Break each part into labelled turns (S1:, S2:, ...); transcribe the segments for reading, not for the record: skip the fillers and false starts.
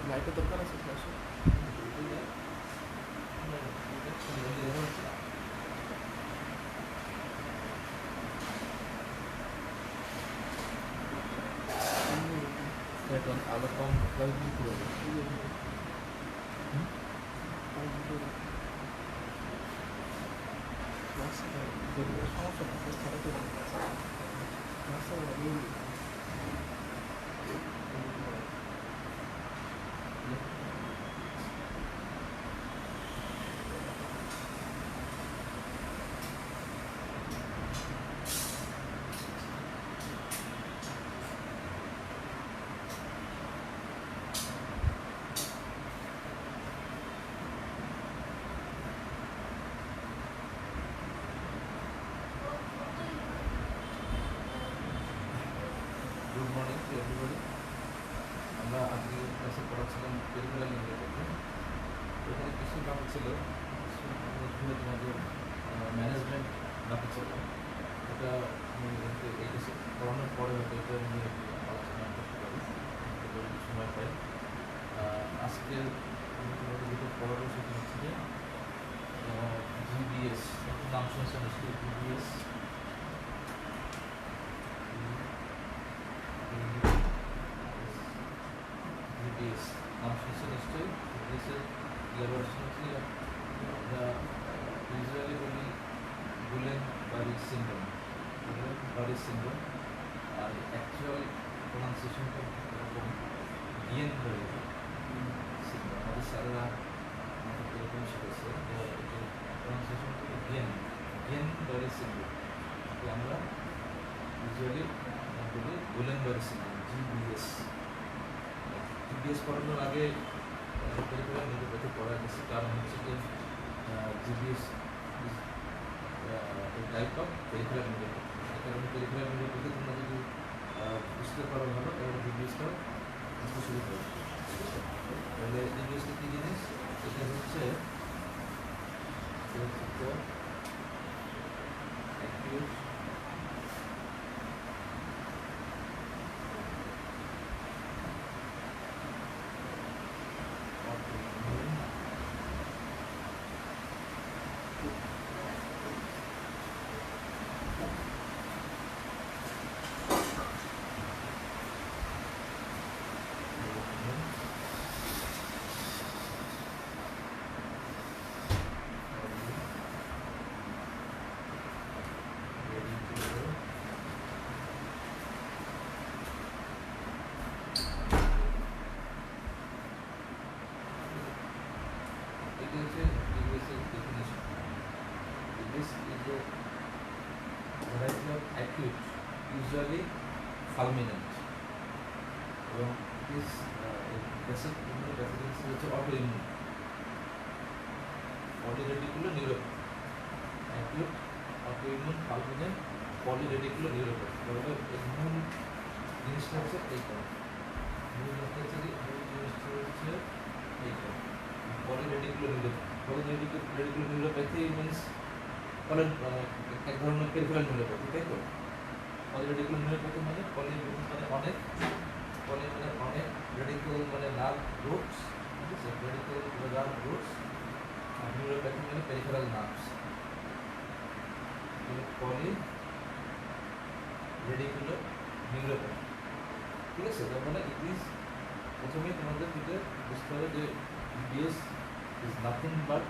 S1: লাইটের দরকার আছে ফ্ল্যাশে।
S2: এখন আলো কম কয়েকদিন পুরো
S1: সমস্যা না খারাপ
S2: গুড মর্নিং টু এভরিবডি। আমরা আজকে ক্লাসে পড়াচ্ছিলাম পেরিফেরাল নিউরোপ্যাথি। এখানে কিছু বাকি ছিল, তোমাদের ম্যানেজমেন্ট বাকি ছিল। এটা আমি এই কিছু পড়ানোর পরে হয়তো এটা নিয়ে আলোচনা করতে পারি যদি সময় পাই। আজকে আমি তোমাদের যেটা পড়াবো সেটা হচ্ছে যে জিবিএস, নাম শুনছেন নিশ্চয়ই। জিবিএস B.O.Y.s নাম শুনছেন নিশ্চয়ই। B.O.Y.s এর elaboration হচ্ছে আমরা ইউজুয়ালি বলি গুলেন-বারি সিনড্রোম, গুলেন-বারি সিনড্রোম। আর অ্যাকচুয়াল প্রোনাউন্সিয়েশনটা এরকম গিয়েন-বারি সিনড্রোম। আমাদের স্যাররা আমাদের এরকম শিখেছে যে প্রোনাউন্সিয়েশনটা গিয়েন-বারি সিনড্রোম। আমরা ইউজুয়ালি বলি গুলেন-বারি সিনড্রোম, GBS। জিবিএস পড়ানোর আগে পেরিফেরাল নিউরোপ্যাথি পড়া গেছে, কারণ হচ্ছে যে GBS is a type of peripheral neuropathy. এই কারণে পেরিফেরাল নিউরোপ্যাথি তোমরা যদি বুঝতে পারো ভালো, তাহলে জিবিএসটাও বুঝতে শুরু করবে। ঠিক আছে, তাহলে জিবিএসটা কী জিনিস? এটা হচ্ছে অ্যাকিউট acute, usually fulminant, এবং this basic immunopathogens হচ্ছে autoimmune, polyradicular neuropathy, acute autoimmune fulminant polyradicular neuropathy। তাহলে এই মূল জিনিসটা হচ্ছে এইটা, মূল জিনিসটা হচ্ছে এইটা polyradicular neuropathy। polyradicular neuropathy means এক ধরনের পেরিফেরাল নিউরোপ্যাথি, তাই তো? পলিরেডিকুলার নিউরোপ্যাথি মানে পলি মানে অনেক, পলি মানে অনেক, রেডিকুল মানে নার্ভ রুটস, ঠিক আছে? রেডিকুল নার্ভ রুটস, আর নিউরোপ্যাথি মানে পেরিফেরাল নার্ভস। পলি রেডিকুলার নিউরোপ্যাথি, ঠিক আছে? তার মানে ইট ইজ, প্রথমেই তোমাদের দিকে বুঝতে হবে যে BS is nothing but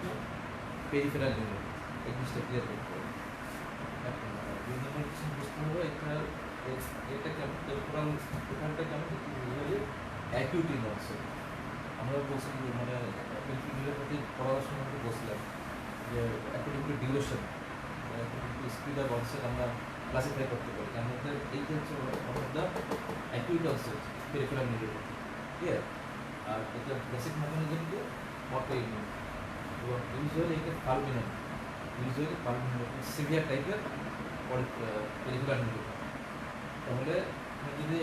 S2: peripheral neuropathy. এই জিনিসটা ক্লিয়ার করতে হবে। দুই নম্বর কিছু বুঝতে হবে, এটা কেমন টেম্পোরাল, এখানটা কেমন অ্যাকিউট ইনঅনসেট। আমরা বলছি মানে নিউরোপ্যাথি পড়ার সময় আমরা বলছিলাম যে according to duration, according to speed of onset আমরা ক্লাসিফাই করতে পারি। তার মধ্যে এইটা হচ্ছে one of the acute onset peripheral neuropathy, clear? আর এটা বেসিক মেকানিজম দিয়ে অটোইমিউন, এবং ইউজুয়ালি এটা ফালমিনেন্ট, ইউজুয়ালি ফালমিনেন্ট সিভিয়ার টাইপের পেরিফেরাল নিউরোপ্যাথি। তাহলে যদি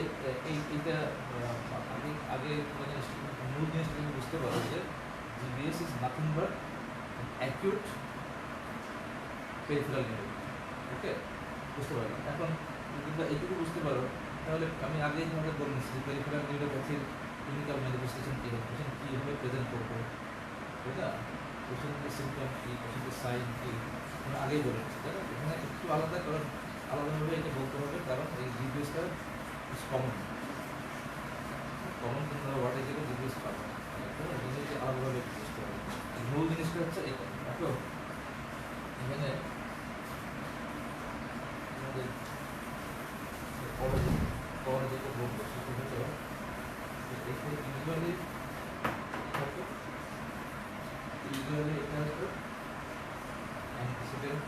S2: এইটা আগে মূল জিনিসটা তুমি বুঝতে পারো যে GBS is nothing but acute peripheral neuropathy. Okay, বুঝতে পারলাম। এখন যদি এইটুকু বুঝতে পারো, তাহলে আমি আগেই তোমাদের বলে নিচ্ছি যে পেরিফেরাল নিউরোপ্যাথির ক্লিনিক্যাল ম্যানিফেস্টেশন কী হবে, পেশেন্ট কীভাবে প্রেজেন্ট করবো, তাই না, পেশেন্টের সিমটম কী, পেশেন্টের সাইন কী, আমরা আগেই বলে দিচ্ছি, তাই না। এখানে একটু আলাদা, কারণ আলাদাভাবে এটা বলতে হবে, কারণ এই জিপিএসটা ইজ কমন কিন্তু আমরা ওয়ার্ডে গেলে জিপিএস পাবো, জিনিসটি আলাদাভাবে বুঝতে হবে। মূল জিনিসটা হচ্ছে এটা। দেখো এখানে আমাদের পরে যেটা বলবো সেটা হলো এখানে ইউজুয়ালি এটা হতো অ্যান্টিসিডেন্ট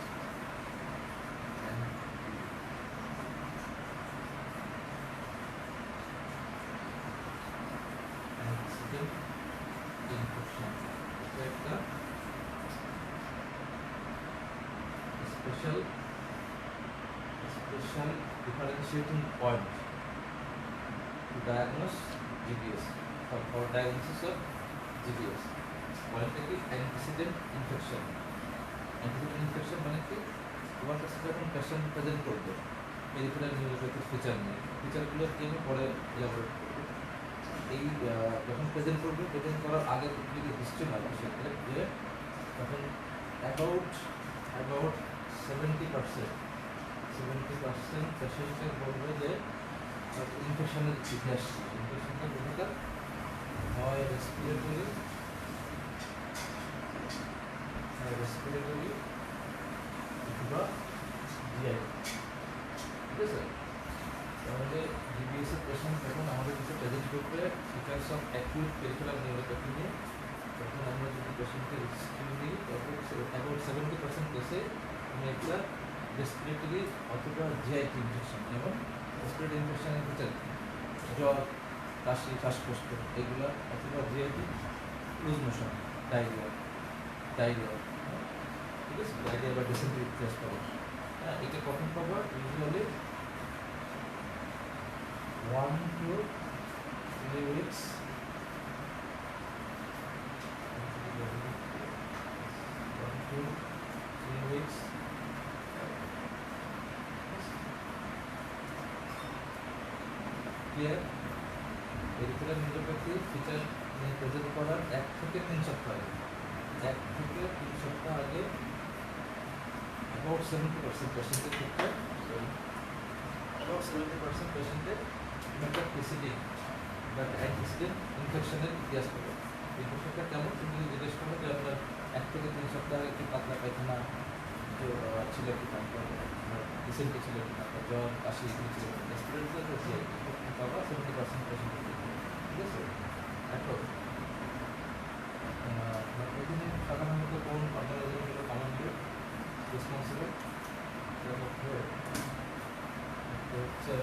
S2: ইনফেকশন, এটা একটা special differentiating point to diagnose GBS for diagnosis of GBS. পয়েন্টটা কি, অ্যান্টিসিডেন্ট ইনফেকশন। অ্যান্টিসিডেন্ট ইনফেকশন মানে কি, তোমার কাছে যখন পেশেন্ট প্রেজেন্ট করবে পেরিফেরাল নিউরোপ্যাথিক ফিচার নিয়ে, ফিচারগুলো কি আমি পরে ইলাবোরেট করবো। এই যখন প্রেজেন্ট করবে, প্রেজেন্ট করার আগে যদি হিস্ট্রি না সেক্ষেত্রে যে তখন অ্যাবাউট 70% পেশেন্টের বলবে যে ইনফেকশনের ইতিহাস, ইনফেকশনের ভূমিকা হয় রেসপিরেটরি অথবা জিআই, ঠিক আছে। তাহলে জিবিএস এর পেশেন্ট যখন আমাদের কাছে প্রেজেন্ট করবে features of acute peripheral neuropathy নিয়ে, তখন আমরা যদি পেশেন্টের হিস্ট্রি নিই অ্যাবাউট 70% কেসে আমি একটা রেসপিরেটরি অথবা জিআইটি ইনফেকশন, এবং রেসপিরেটরি ইনফেকশনের ভিতরে জ্বর, কাশি, শ্বাসকষ্ট এগুলো, অথবা জিআইটি লুজ মোশন, ডায়রিয়া, ঠিক আছে, ডায়রিয়া বা ডিসেন্ট্রি টেস্ট পাবো। হ্যাঁ, এটা কখন পাবো, usually 1 to 3 weeks clear. Peripheral neuropathy feature নিয়ে প্রেজেন্ট করার 1 থেকে 3 সপ্তাহ আগে, 1 থেকে 3 সপ্তাহ আগে অ্যাবাউট 70% পেশেন্টের ক্ষেত্রে, অ্যাবাউট 70% পেশেন্টের একটা প্রিসিডিং বা অ্যান্টিসিডেন্ট ইনফেকশনের ইতিহাস পাবে। ইনফেকশনটা কেমন, তুমি যদি জিজ্ঞেস করো যে আপনার 1 থেকে 3 সপ্তাহ আগে কি পাতলা পায়খানা ছিল কি না, রিসেন্টলি ছিল কি না, জ্বর, কাশি এগুলো ছিল কি, রেসপিরেটরি তো আছে পাবা 70% পেশেন্টের ক্ষেত্রে, ঠিক আছে। এখন এখানে সাধারণত কোন অর্গানাইজেশনগুলো কমনলি রেসপন্সিবল, তার মধ্যে হচ্ছে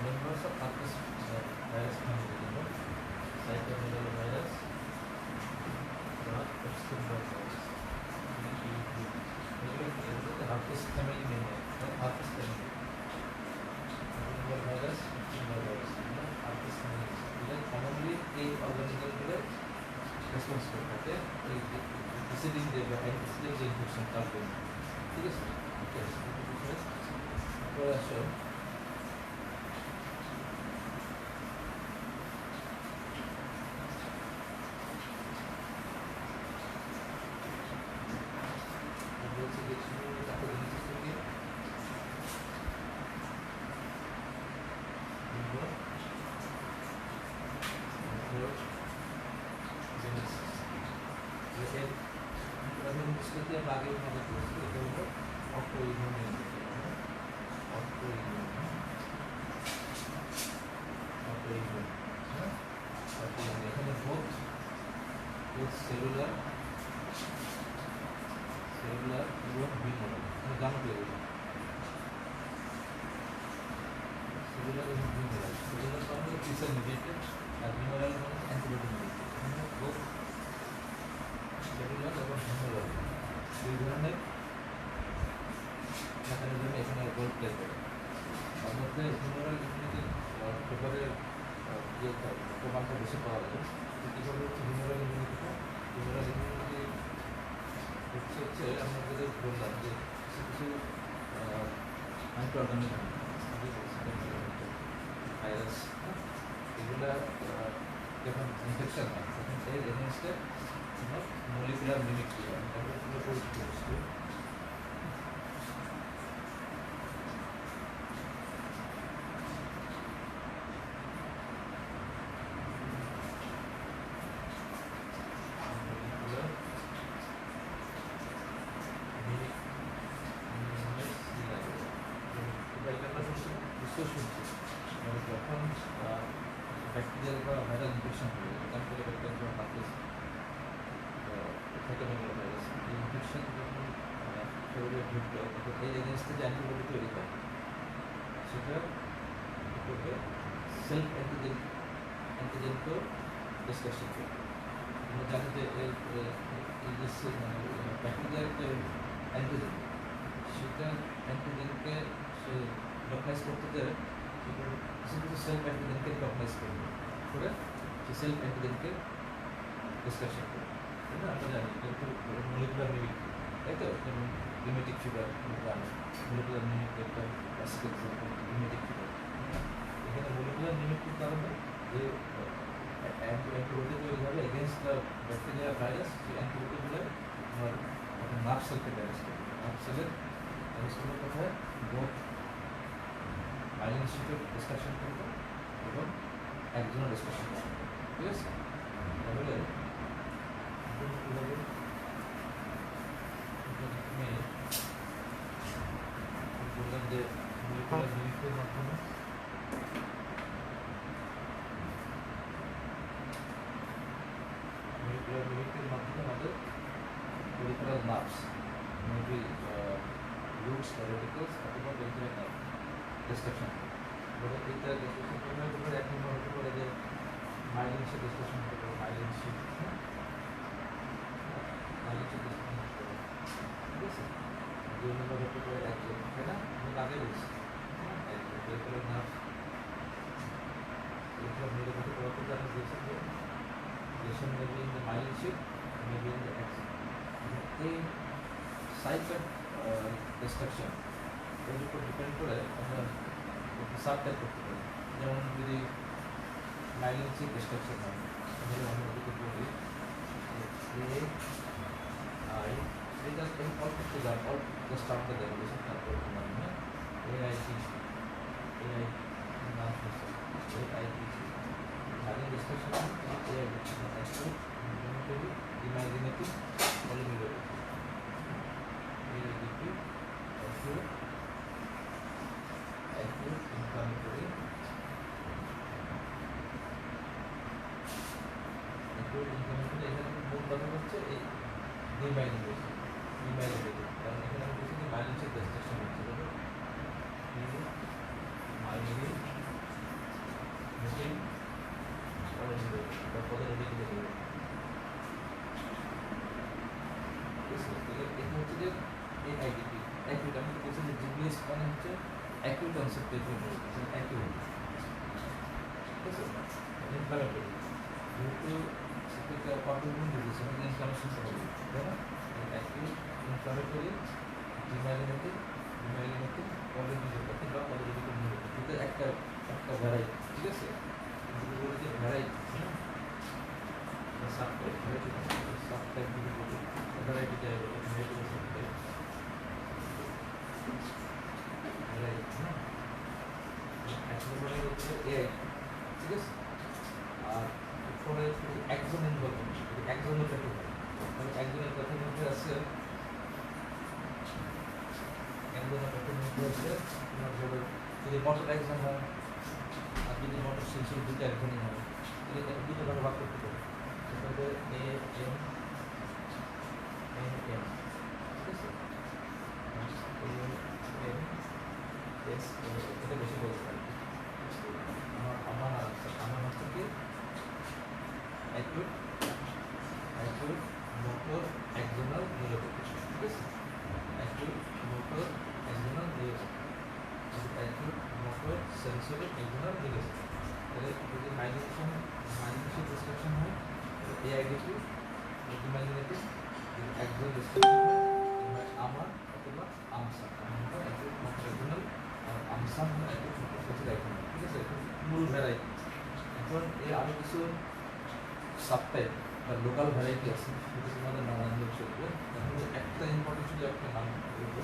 S2: members of herpes virus family, cytomegalovirus, herpes herpes family member, herpes family, virus, herpes family, এটা commonly এই অর্গানিজমগুলো রেসপন্স করে থাকে এই ডিসিডিং যে বা অ্যান্টিসিডেন্ট যে ইনফেকশন তার জন্য, ঠিক আছে। পরে আসো আগে মনে করছি এটা হলো অটোইমিউন, এখানে বোথ সেলুলার এবং বি মডেল, আমি গান পেয়ে গেলাম। এগুলো হিমোরাল এগুলো সব হলো টি-সেল মিডিয়েটেড আর হিমোরাল মানে অ্যান্টিবডি মিডিয়েটেড এখানে বোথ সেলুলার এবং হিমোরাল দুই ধরনের মেকানিজম এখানে রোল প্লে করে তার মধ্যে হিমোরাল ইমিউনিটি পেপারের যে প্রমাণটা বেশি পাওয়া যায় কীভাবে হচ্ছে হিমোরাল ইমিউনিটিটা হিমোরাল ইমিউনিটি হচ্ছে আমরা যেটা বললাম যে কিছু কিছু মাইক্রো অর্গানিজম ভাইরাস এগুলা যখন ইনফেকশন হয় তখন এর এগেনস্টে মলিকুলার মিমিক্রি হয় এগুলো পরিচিত হচ্ছে যখন ব্যাকটেরিয়াল বা ভাইরাল ইনফেকশন হবে তারপরে ব্যাকটেরিয়াল বা ভাইরাস ভাইরাস এই ইনফেকশন যখন শরীরে ঢুকলো তখন এই এগেনস্টে যে অ্যান্টিবডি তৈরি হয় সেটা করবে সেলফ অ্যান্টিজেনকেও ডিসকাশন করবে আমরা জানি যে এই যে ব্যাকটেরিয়ার যে অ্যান্টিজেন সেটা অ্যান্টিজেনকে সে লকলাইজ করতে দেয় কিছু কিছু সেলফ অ্যান্টিজেনকে লকলাইজ করবে করে সে সেলফ অ্যান্টিজেনকে ডিসকাশন করবে তাই না আমরা জানি কিন্তু মলিকুলার মিমিক্রি তাই তো যেমন লিমিটিক ফিভার মলিকুলার মিমিক্রি একটা ক্লাসিক্যাল এক্সাম্পল লিমিটিক ফিভার এখানে মলিকুলার মিমিক্রির কারণে যে অ্যান্টিবডি তৈরি হবে এগেনস্ট দ্য ব্যাকটেরিয়া ভাইরাস সেই অ্যান্টিবডিগুলো আমার নার্ভ সেলকে ড্যামেজ করবে নার্ভ সেলের ড্যামেজ করলে কোথায় বোথ মাইলিন শিটের ডিসকাশন করবে এবং একজনের ডিসকাশন করবে ঠিক আছে তাহলে কীভাবে বললাম যে মলিকুলার মিমিক্রির মাধ্যমে আমাদের peripheral nerves, maybe roots or reticles অথবা peripheral nerve destruction বলে এইটা ডিসকাশন করতে পারে এক নম্বর হতে পারে যে মাইলিন শিট ডিসকাশন করতে পারে মাইলিন শিট ডিসকাশন করতে পারে ঠিক আছে দুই নম্বর হতে পারে একজন তাই না আমি আগে বলছি peripheral nerve এইসব মিলে হতে পারে তো জানা গেছে যে lesion may be in the myelin sheath, may be in the axon. The site of destruction এর উপর ডিপেন্ড করে আমরা সাবটাইপ করতে পারি যেমন যদি মাইলিন শিট ডিস্ট্রাকশন হয় তাহলে আমরা যদি বলি এ আই এটা অল্প একটু দাম অল্প জাস্ট আপটা দেবো বেশি তারপর তোমার না এআইটি এআই নাম শুনছে AIT myelin destruction AI destruction imaginative polymerization acute inflammatory এখানে মূল কথা হচ্ছে এই ডিমাইলিনেশন কারণ এখানে আমি বলছি যে মাইলিন শিট ডিস্ট্রাকশন হচ্ছে মাইলিনেশন পদের রেডি করে দেবে এটা হচ্ছে যে এআইডিপি অ্যাকিউট আমি বলছি যে জিবিএস মানে হচ্ছে অ্যাকিউট কনসেপ্ট অ্যাকিউট ঠিক আছে ইনফ্লামেটরি যেহেতু সেটা অটোইমিউন ডিজিজ মানে ইনফ্লামেশন হবে তাই না অ্যাকিউট ইনফ্লামেটরি ডিমাইলিনেটিভ পলিমিউলেটিভ বা পলিমিউলেটিভ এটা একটা ভ্যারাইটি ঠিক আছে কিন্তু বলে যে variety subtype subtype variety type variety subtype variety এক নম্বরে হচ্ছে এআই ঠিক আছে আর এরপরে একজন ইনভলভমেন্ট একজনের ক্ষেত্রে হয় মানে একজনের কথার মধ্যে আছে একজনের কথার মধ্যে আছে তোমার ধরো যদি মোটর একজন হয় আর যদি মোটর শিলশিল দুটো একজনই হয় দুটো ভাগে ভাগ করতে পারে সেটা হবে এ এম ঠিক আছে এম এস এটা বেশি বলতে পারি হিসেবে একজনের মিলেছে। তাহলে যদি মাইগ্রেশন ডিসক্রিপশন হয় এই আইডেন্টি ইমাজিনেটিভ, যদি একজন ডিসক্রিপশন হয় আমার অথবা আমসা, একজনাল আর আমসা হলো একজন, ঠিক আছে, মূল ভ্যারাইটি। এখন এর আরও কিছু সাবটাইপ বা লোকাল ভ্যারাইটি আছে, সেটা তোমাদের নাম আনলে চলবে। তাহলে একটা ইম্পর্টেন্ট শুধু একটা নাম বলবো,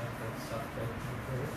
S2: একটা সাবটাইপ করতে হবে।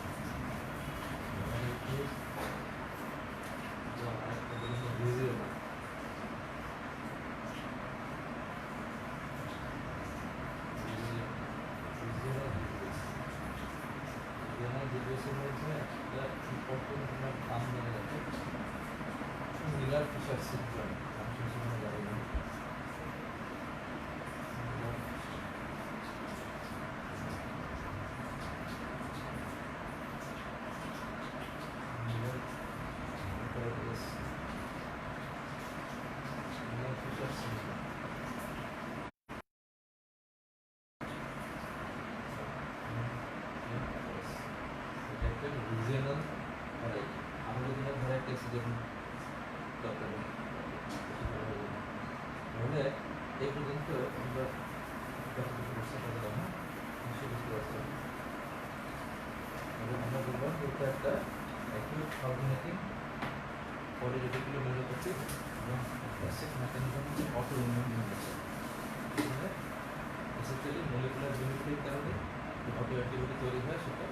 S2: রিজিয়নাল ভ্যারাইটি, আমাদের জন্য ভ্যারাইটি আছে যেমন তাহলে এই পর্যন্ত আমরা আমরা বললাম এটা একটা অ্যাকিউট অর্গানিটিং পলিরেটিকুলার নিউরোপ্যাথি এবং বেসিক মেকানিজম হচ্ছে অটো ইমিউন ডিসঅর্ডার। এখানে বেসিক্যালি মলিকুলার ইউনিটের কারণে যে অটো অ্যান্টিবডি তৈরি হয় সেটা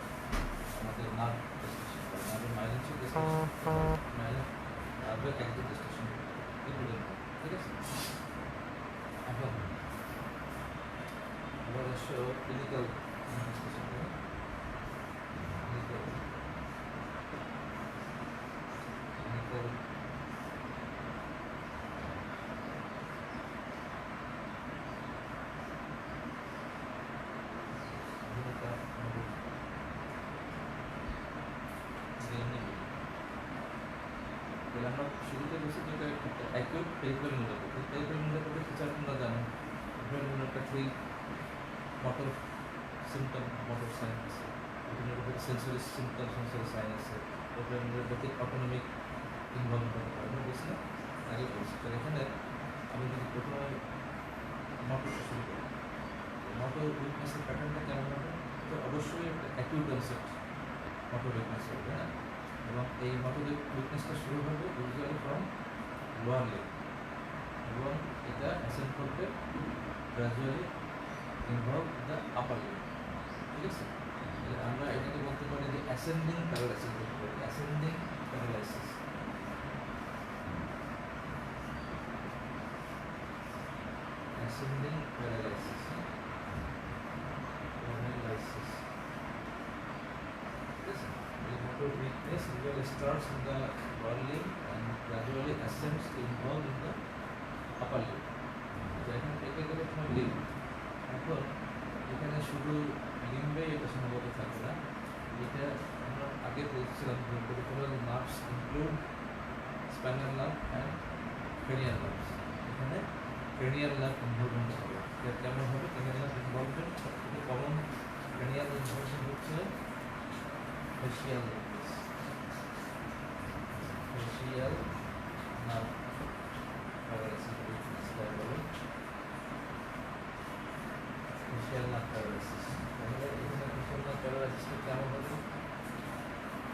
S2: আমাদের নার্ভ ডিসট্রাকশন করে, নার্ভের মাইলিনেশন ডিসট্রাকশন, নার্ভের একদম ডিসট্রাকশন, ঠিক আছে। এখন আবার আসো ক্লিনিক্যাল ম্যানিফেস্টেশন, ক্লিনিক্যাল আমরা শুরুতে বলছি যেটা acute peripheral neuropathy. Peripheral neuropathy feature তোমরা জানো, peripheral neuropathy motor symptom, motor sign আছে, neuropathy sensory symptom, sensory sign আছে, পেরিফেরাল নিউরোপ্যাথি অটোনমিক ইনভলভমেন্ট হয়, বলছি না আগে বলছি। তো এখানে আমি যদি প্রথমে মোটরটা শুরু করি, মোটর উইকনেসের প্যাটার্নটা কেমন হবে? তো অবশ্যই একটা অ্যাকিউট অনসেট মোটর উইকনেস হবে, হ্যাঁ। এবং এই মোটর উইকনেসটা শুরু হবে ইউজুয়ালি ফ্রম লোয়ার লেগ এবং এটা অ্যাসেন্ড করবে gradually involve the upper leg, ঠিক আছে। আমরা এটাকে বলতে পারি যে অ্যাসেন্ডিং প্যারালাইসিস বলতে পারি, ascending paralysis. Ascending paralysis. Paralysis. Yes. The motor weakness usually starts in the lower limb and gradually ascends to involve in the upper limb. এখানে থেকে গেলে তোমার লিম্ব, এখন এখানে শুধু লিম্বে এটা সম্ভবত থাকবে না, এটা আমরা আগে বলছিলাম যে peripheral nerves include spinal nerve and cranial nerves. এখানে ক্রেনিয়াল নার্ভ ইনভলভমেন্ট হবে। কেমন হবে ক্রেনিয়াল নার্ভ ইনভলভমেন্ট? সবথেকে কমন ক্রেনিয়াল ইনভলভমেন্ট হচ্ছে facial nerve, facial nerve paralysis বলে, ফেসিয়াল নার্ভ প্যারালাইসিস। তাহলে এখানে ফেসিয়াল নার্ভ প্যারালাইসিসটা কেমন হবে?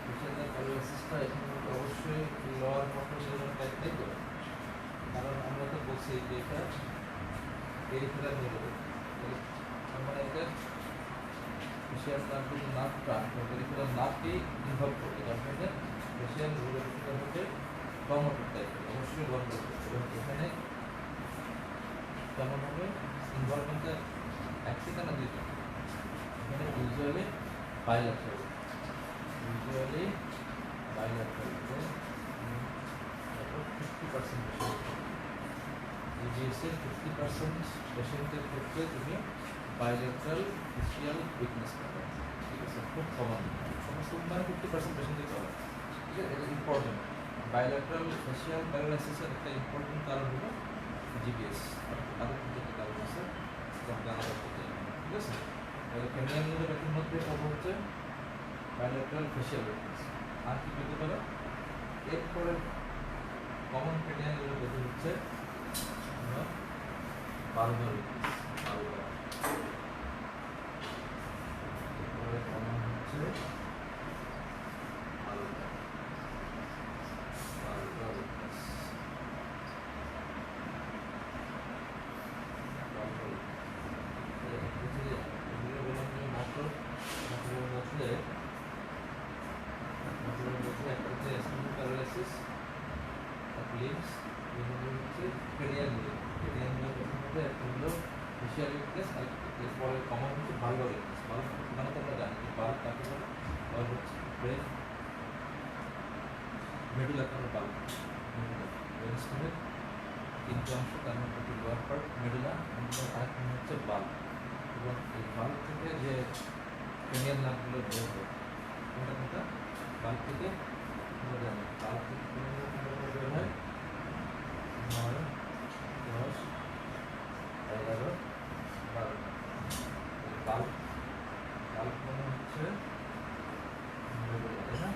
S2: ফেসিয়াল নার্ভ প্যারালাইসিসটা এখানে অবশ্যই লোয়ার মোটর নিউরন টাইপ, তাই তো? কারণ আমরা তো বলছি যে এটা পেরিফেরাল নিউরোপ্যাথি, মানে এটা ফেসিয়াল নার্ভ যদি নার্ভটা পেরিফেরাল নার্ভকেই ইনভলভ করবে, তার মানে ফেসিয়াল নিউরোপ্যাথিটা হচ্ছে মোটর টাইপ, অবশ্যই লোয়ার মোটর। এবং এখানে কেমন হবে ইনভলভমেন্টটা? একটা না দুইটা? এখানে ইউজুয়ালি বাইল্যাটারাল, ইউজুয়ালি বাইল্যাটারাল 50% ইজিএসের 50% পেশেন্টের ক্ষেত্রে তুমি বাইল্যাটারাল ফেসিয়াল উইকনেস পাবে, ঠিক আছে। খুব কমন, সমস্ত মানে 50% পেশেন্টের পাবে, ঠিক আছে। এটা ইম্পর্টেন্ট। বাইল্যাটারাল ফেসিয়াল প্যারালাইসিসের একটা ইম্পর্টেন্ট কারণ হলো জিবিএস, আরও একটা কারণ আছে জানা করতে, ঠিক আছে। তাহলে ক্রেনিয়াল নিউরোপ্যাথির মধ্যে পাবো হচ্ছে বাইল্যাটারাল ফেসিয়াল উইকনেস। আর কি পেতে পারো এরপরে কমন ক্রাইটেরিয়া গুলো পেতে হচ্ছে আমরা বালবার বালবার এরপরে কমন হচ্ছে Balbir Balbir paralysis of limbs, cranial limb. Cranial limb প্রথমত একটা হলো facial weakness আর এরপরে কমন হচ্ছে vulvar weakness. Vulvar মানে তো আমরা জানি যে valve কাকে বলে? valve হচ্ছে brain medulla কাকে valve medulla brain stomach তিনটে অংশ তার মধ্যে একটি lower part medulla আর আরেকটা হচ্ছে valve এবং এই valve থেকে যে cranial nerve গুলো বের হয় কোনটা valve থেকে আমরা জানি valve থেকে বের হয় 9 10 11 12 valve মানে হচ্ছে তাই না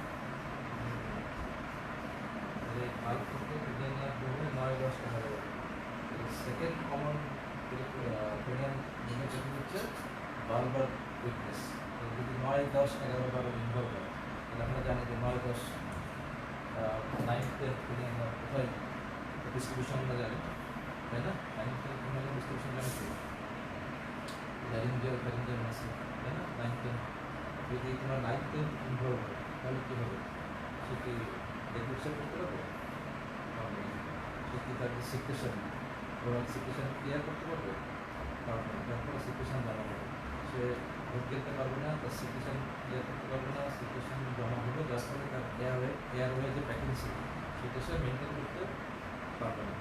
S2: এই valve থেকে cranial nerve বের হয় 9 10 11 সেকেন্ড কমন cranial nerve হচ্ছে valvar weakness যদি 9 10 11 12 ইনভলভ হয় তাহলে আমরা জানি যে 9 10 9 10 cranial nerve কোথায় ডিস্ট্রিবিউশন আমরা জানি তাই না 9 10 cranial ডিস্ট্রিবিউশন জানি কি ল্যারিঞ্জিয়াল মাসল তাই না 9 10 যদি তোমার 9 10 ইনভলভ হয় তাহলে কি হবে সেটি ডেভেলপশন করতে পারবে সেটি তার সিকুয়েশন ওরাল সিকুয়েশন ক্লিয়ার করতে পারবে কারণ তারপরে সিকুয়েশন জানা হবে সে ভোট খেলতে পারবে না তার সিকুয়েশন ক্লিয়ার করতে পারবে না সিকুয়েশন জমা হবে যার ফলে তার এয়ারওয়ে যে প্যাকেন্সি সেটা সে মেনটেন করতে পারবে না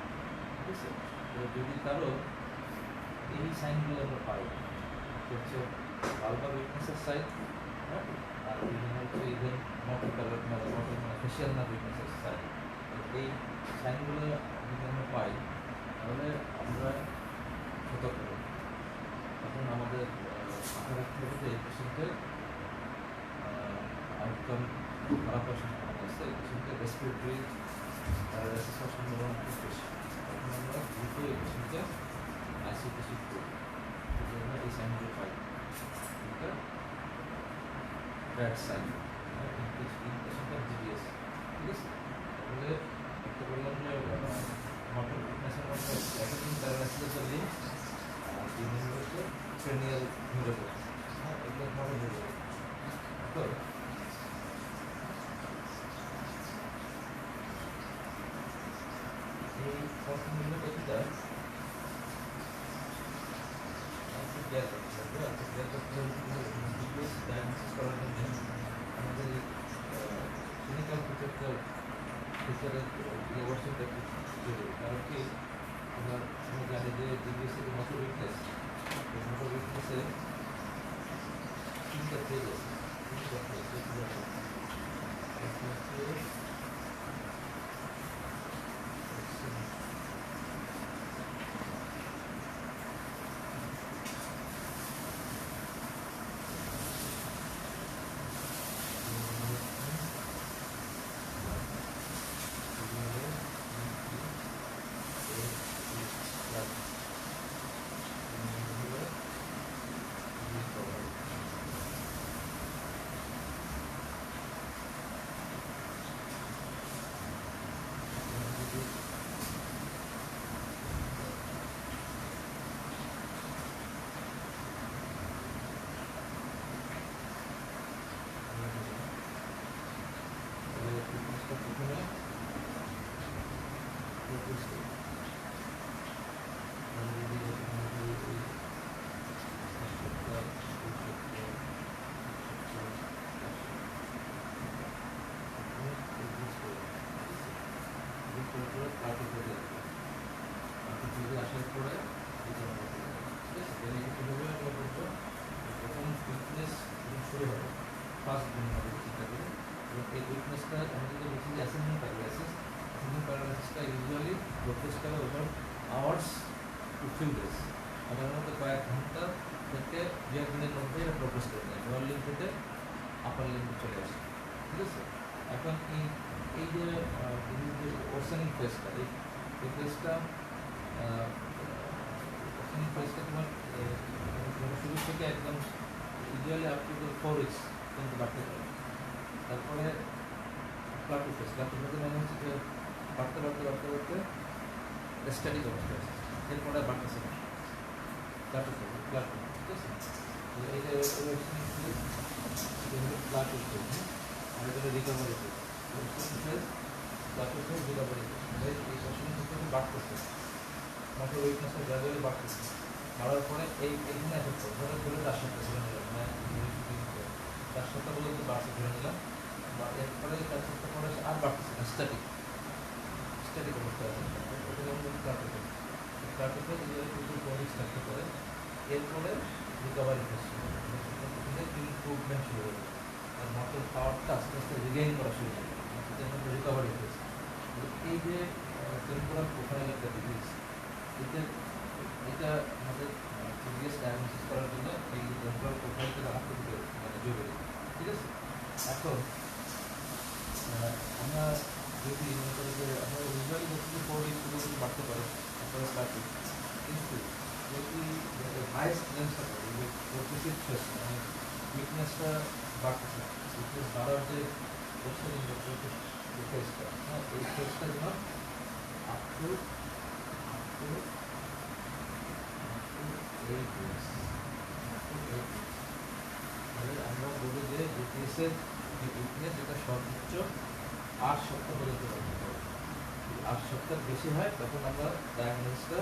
S2: ঠিক আছে তো যদি কারো এই সাইনগুলো আমরা পাই হচ্ছে ভালভার উইকনেসের সাইন হ্যাঁ আর বিভিন্ন হচ্ছে ইভেন মোটর ফেশিয়াল নার্ভ উইকনেসের সাইন এই সাইনগুলো যদি আমরা পাই তাহলে আমরা সতর্ক হব তখন আমাদের মাথায় রাখতে হবে যে এই পেশেন্টের আউটকাম খারাপ হওয়ার সম্ভাবনা আছে এই পেশেন্টের রেসপিরেটরি প্যারালাইসিস হওয়ার সম্ভাবনা খুব বেশি তখন আমরা দ্রুত এই পেশেন্টকে আইসিইউতে শিফট করি যদি আমরা এই সাইনগুলো পাই এটা bad sign inpatient of B.O.Y.s ঠিক আছে তাহলে একটা বললাম যে মোটর উইকনেসের মধ্যে একাধিক প্যারালাইসিস অফ লিম্বস আর তিন নম্বর হচ্ছে ক্রেনিয়াল নিউরোপ্যাথি হ্যাঁ এগুলো মোটর নিউরোপ্যাথি তো এই মোটর নিউরোপ্যাথিটা ক্লিয়ার করতে হবে ক্লিয়ার করতে হলে B.O.Y.s ডায়াগনোসিস করার জন্য আমাদের ক্লিনিক্যাল ফিচারের অবশ্যই জরুরি কারণ কি আমরা জানি যে B.O.Y.s এর মোটর উইকনেস এই মোটর উইকনেসে তিনটা ফেজ আছে তিনটা ফেজ আসার পরে প্রথম উইকনেস শুরু হবে ফার্স্ট দিন হবে চিন্তা করে এবং এই উইকনেসটা আমি যদি বলছি যে অ্যাসেন্ডিং প্যারালাইসিসটা ইউজুয়ালি প্রোগ্রেস করে over hours to few days সাধারণত কয়েক ঘন্টা থেকে দু এক দিনের মধ্যে এটা প্রোগ্রেস করে যায় লোয়ার লিম্ব থেকে আপার লিম্বে চলে আসে ঠিক আছে এখন এই যে ওর্সানিং ফেসটা এই ফেসটা ওর্সানিং ফেসটা তোমার শুরু থেকে একদম ইউজুয়ালি আপ টু 4 উইকস কিন্তু বাড়তে পারে। তারপরে প্লাটো ফেস মানে হচ্ছে যে বাড়তে বাড়তে বাড়তে বাড়তে স্ট্যাটিক অবস্থা আছে, এরপরে বাড়তেছে না। প্লাটো ঠিক আছে, এই যে প্লাটো ফেস আর এটা recovery face, Plato face recovery face, এই সবসময় বাড়তেছে, মাঠের উইকনেসটা গ্রাজুয়ালি বাড়তেছে। বাড়ার পরে এইখানে এফেক্ট করে ধরে 4 সপ্তাহ ধরে নিলাম, মানে 4 সপ্তাহ পর্যন্ত বাড়ছে ধরে নিলাম, বা এরপরে 4 সপ্তাহ পরে আর বাড়তেছে না, স্ট্যাটিক অবস্থা আছে। এটা যেমন প্লাটো ফেস প্রচুর বডি থাকতে পারে। এরপরে রিকভারি ফেস, ইমপ্রুভমেন্ট শুরু হবে, আর মাঠের পাওয়ারটা আস্তে আস্তে রিগেইন করা শুরু হবে, রিকভারি ফেস। এই যে টেম্পোরাল প্রোফাইল একটা ডিজিজ, এটা আমাদের সিরিয়াস ডায়াগনোসিস করার জন্য এই টেম্পোরাল প্রোফাইলটা রাখতে হবে, মানে জরুরি। ঠিক আছে, এখন আমরা যদি মনে করি যে আমরা ইউজুয়ালি যদি 4 উইক পর্যন্ত বাড়তে পারে, তারপরে বাড়তে, কিন্তু যদি হাইস্ট লেন্সটা থাকে যে প্রোগ্রেসিভ ফেস, মানে উইকনেসটা বাড়তেছে, উইকনেস বাড়ার যে ফেসটা, হ্যাঁ, এই ফেসটা যেন আপ টু 8 weeks, তাহলে আমরা বলি যে বিপিএসের যে উইকনেস এটা সর্বোচ্চ 8 সপ্তাহ পর্যন্ত বাড়তে পারে। 8 সপ্তাহ বেশি হয় তখন আমরা ডায়াগনোসিসটা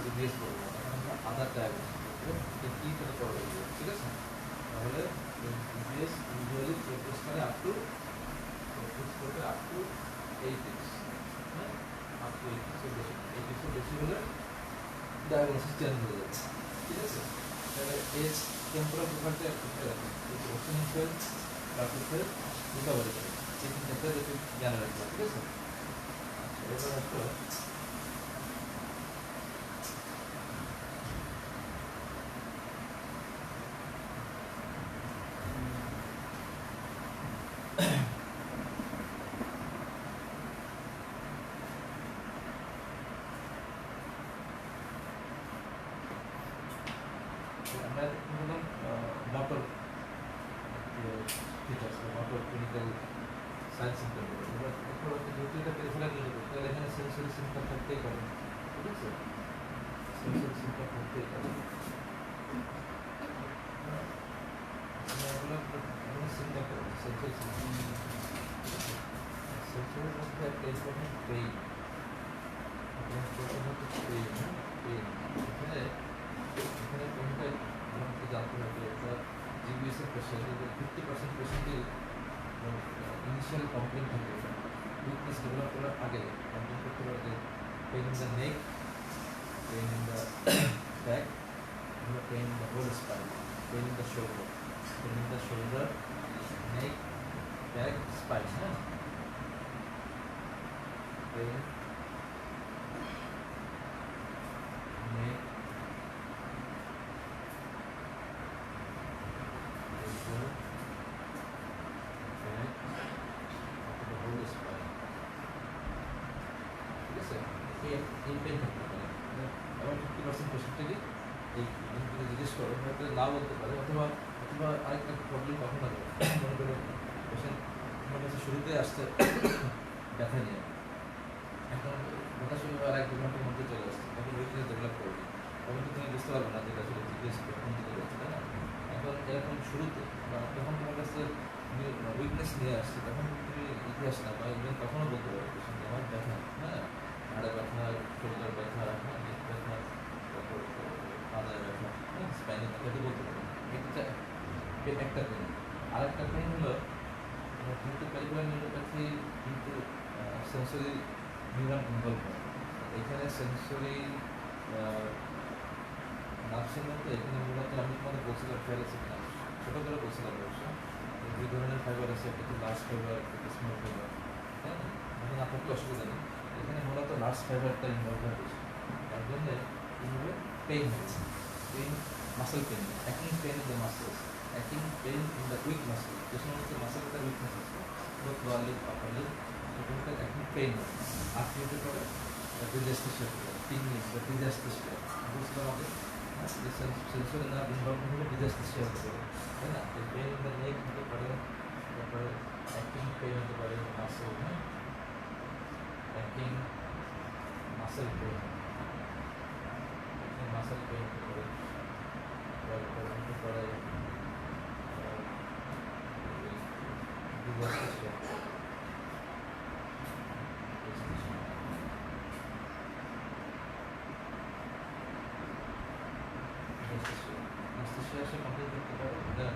S2: বিপিএস করবো, তখন আমরা আদার ডায়াগনোসিস করবো, এটা কী করে করা যাবে। ঠিক আছে, তাহলে বিপিএস ইউজুয়ালি প্রোগ্রেস করে আপ টু 8 weeks, হ্যাঁ, আপ টু 8 weeks বেশি, 8 weeks বেশি হলে ডায়াগনোসিস চেঞ্জ হয়ে যাবে। ঠিক আছে, তাহলে এর টেম্পোরাল প্রোফাইলটা কোথায় রাখবে, worsening phase, plateau phase, recovery phase, এই তিনটা একটু জানা রাখবে। ঠিক আছে, এবার আসলে আমরা বললাম মোটর ফিচার্স বা মোটর ক্লিনিক্যাল সায়েন্স সিম্পটম, এবার যেহেতু এটা পেরিফেরাল নিউরো, তাহলে এখানে সেন্সরি সিম্পটম থাকতেই পারে। ঠিক আছে, সেন্সরি সিম্পটম থাকতেই পারে, সেন্সরের মধ্যে একটা ইম্পর্টেন্ট পেইন, এখানে কোনটা আমাকে জানতে হবে, একটা জিবিএসের পেশেন্ট 50% পেশেন্টই ইনিশিয়াল কমপ্লেন থাকে, উইকনেস ডেভেলপ করার আগে কমপ্লেন করতে পারে যে pain in the neck, pain in the back, pain in the whole spine, pain in the shoulder, neck, back, spine, হ্যাঁ, পেইন নেক, এই পেন থাকতে পারে, এবং 50% পেশেন্টকে এই জিজ্ঞেস করে হয়তো না বলতে পারে, অথবা আরেকটা প্রবলেম কখন হবে, মনে করো পেশেন্ট আমার কাছে শুরুতে আসছে ব্যথা নিয়ে, এখন ব্যথা শুরু হওয়ার 1-2 ঘন্টার মধ্যে চলে আসছে, তখন উইকনেস ডেভেলপ করবে, তখন তো তুমি বুঝতে পারবে না যে আসলে জিজ্ঞেস কখন চলে যাচ্ছে, তাই না? এখন এরকম শুরুতে বা যখন তোমার কাছে উইকনেস নিয়ে আসছে, তখন তুমি ইতিহাস না বা ইভেন তখনও বলতে পারবে পেশেন্ট আমার ব্যথা, হ্যাঁ, হাড়ে ব্যথা, শোল্ডার ব্যথা, হ্যাঁ, নেক ব্যথা, তারপর মাথায় ব্যথা, হ্যাঁ, স্পাইনে ব্যথা, এটা বলতে পারবে। এটা একটা পেন। আরেকটা পেন হলো কিন্তু পেরিফেরাল নিউরোপ্যাথি কিন্তু সেন্সরি নিউরন ইনভলভ হয়, এখানে সেন্সরি নার্ভসের মধ্যে এখানে মূলত আমি তোমাদের বলছিলাম খেয়াল আছে কিনা, ছোটো করে বলছিলাম অবশ্য, দুই ধরনের ফাইবার আছে, একটা হচ্ছে লার্জ ফাইবার, একটা স্মল ফাইবার, হ্যাঁ, মানে না থাকলে অসুবিধা নেই। এখানে মূলত লার্জ ফাইবারটা ইনভলভ হয় বেশি, তার জন্য কীভাবে পেইন হচ্ছে, pain muscle pain, অ্যাকিং pain in the muscles, অ্যাকিং pain in the week muscle, যে সমস্ত মাসেল তার উইকনেস আছে, both lower lip, upper lip, এটা একটু পেইন আর কি হতে পারে ডিজাস্টেশন টিংলিং বা ডিজাস্টেশন বুঝতে হবে সেন্সর না ইনভলভমেন্ট হলে ডিজাস্টেশন হতে পারে তাই না পেইন ইন দ্য নেক হতে পারে তারপরে অ্যাক্টিং পেইন হতে পারে মাসেল হ্যাঁ acting muscle pain muscle pain হতে পারে তারপরে হতে পারে ডিজাস্টেশন Association complete with the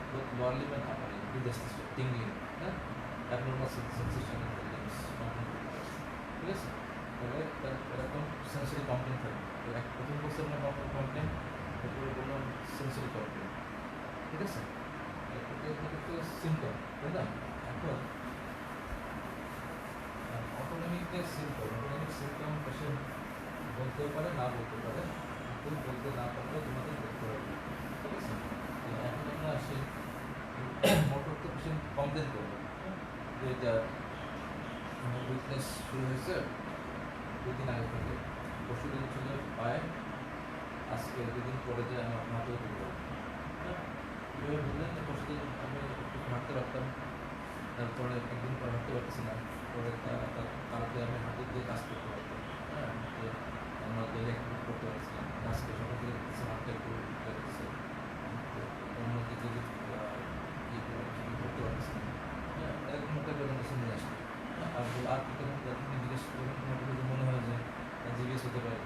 S2: both lower limb and upper limb with the tingling, abnormal sensation in the limbs. Yes, এরকম সেন্সরি কমপ্লেন থাকে প্রথম বছর না কমপ্লেন এরপরে বললাম সেন্সরি কমপ্লেন ঠিক আছে এটা সিম্পল তাই না এখন অটোনমিক সিম্পটম পেশেন্ট বলতেও পারে না বলতে পারে তুমি বলতে না পারলে তোমাদের দেখতে হবে ঠিক আছে এখন আমরা আসি মোটর তো পেশেন্ট কমপ্লেন করবে যে এটা উইকনেস শুরু হয়েছে 2 দিন আগে থেকে পরশু দিন ছিল পায়ে আজকে 2 দিন পরে যে আমার হাতেও তুলব এভাবে বললেন যে পরশু দিন আমি একটু হাঁটতে পারতাম তারপরে একদিন পর হাঁটতে পারছি না পরে কালকে আমি হাতে দিয়ে কাজ করতে পারতাম হ্যাঁ আমরা ডেলি অ্যাক্টিভিটি করতে পারছিলাম আজকে সকাল থেকে কিছু হাঁটতে একটু লাগছে অন্য দিকে করতে পারছি না হ্যাঁ এরকম একটা প্রেজেন্টেশন নিয়ে আসবে আর কি কেমন আপনি জিজ্ঞেস করবেন তোমার যদি মনে হয় যে জিজ্ঞেস হতে পারে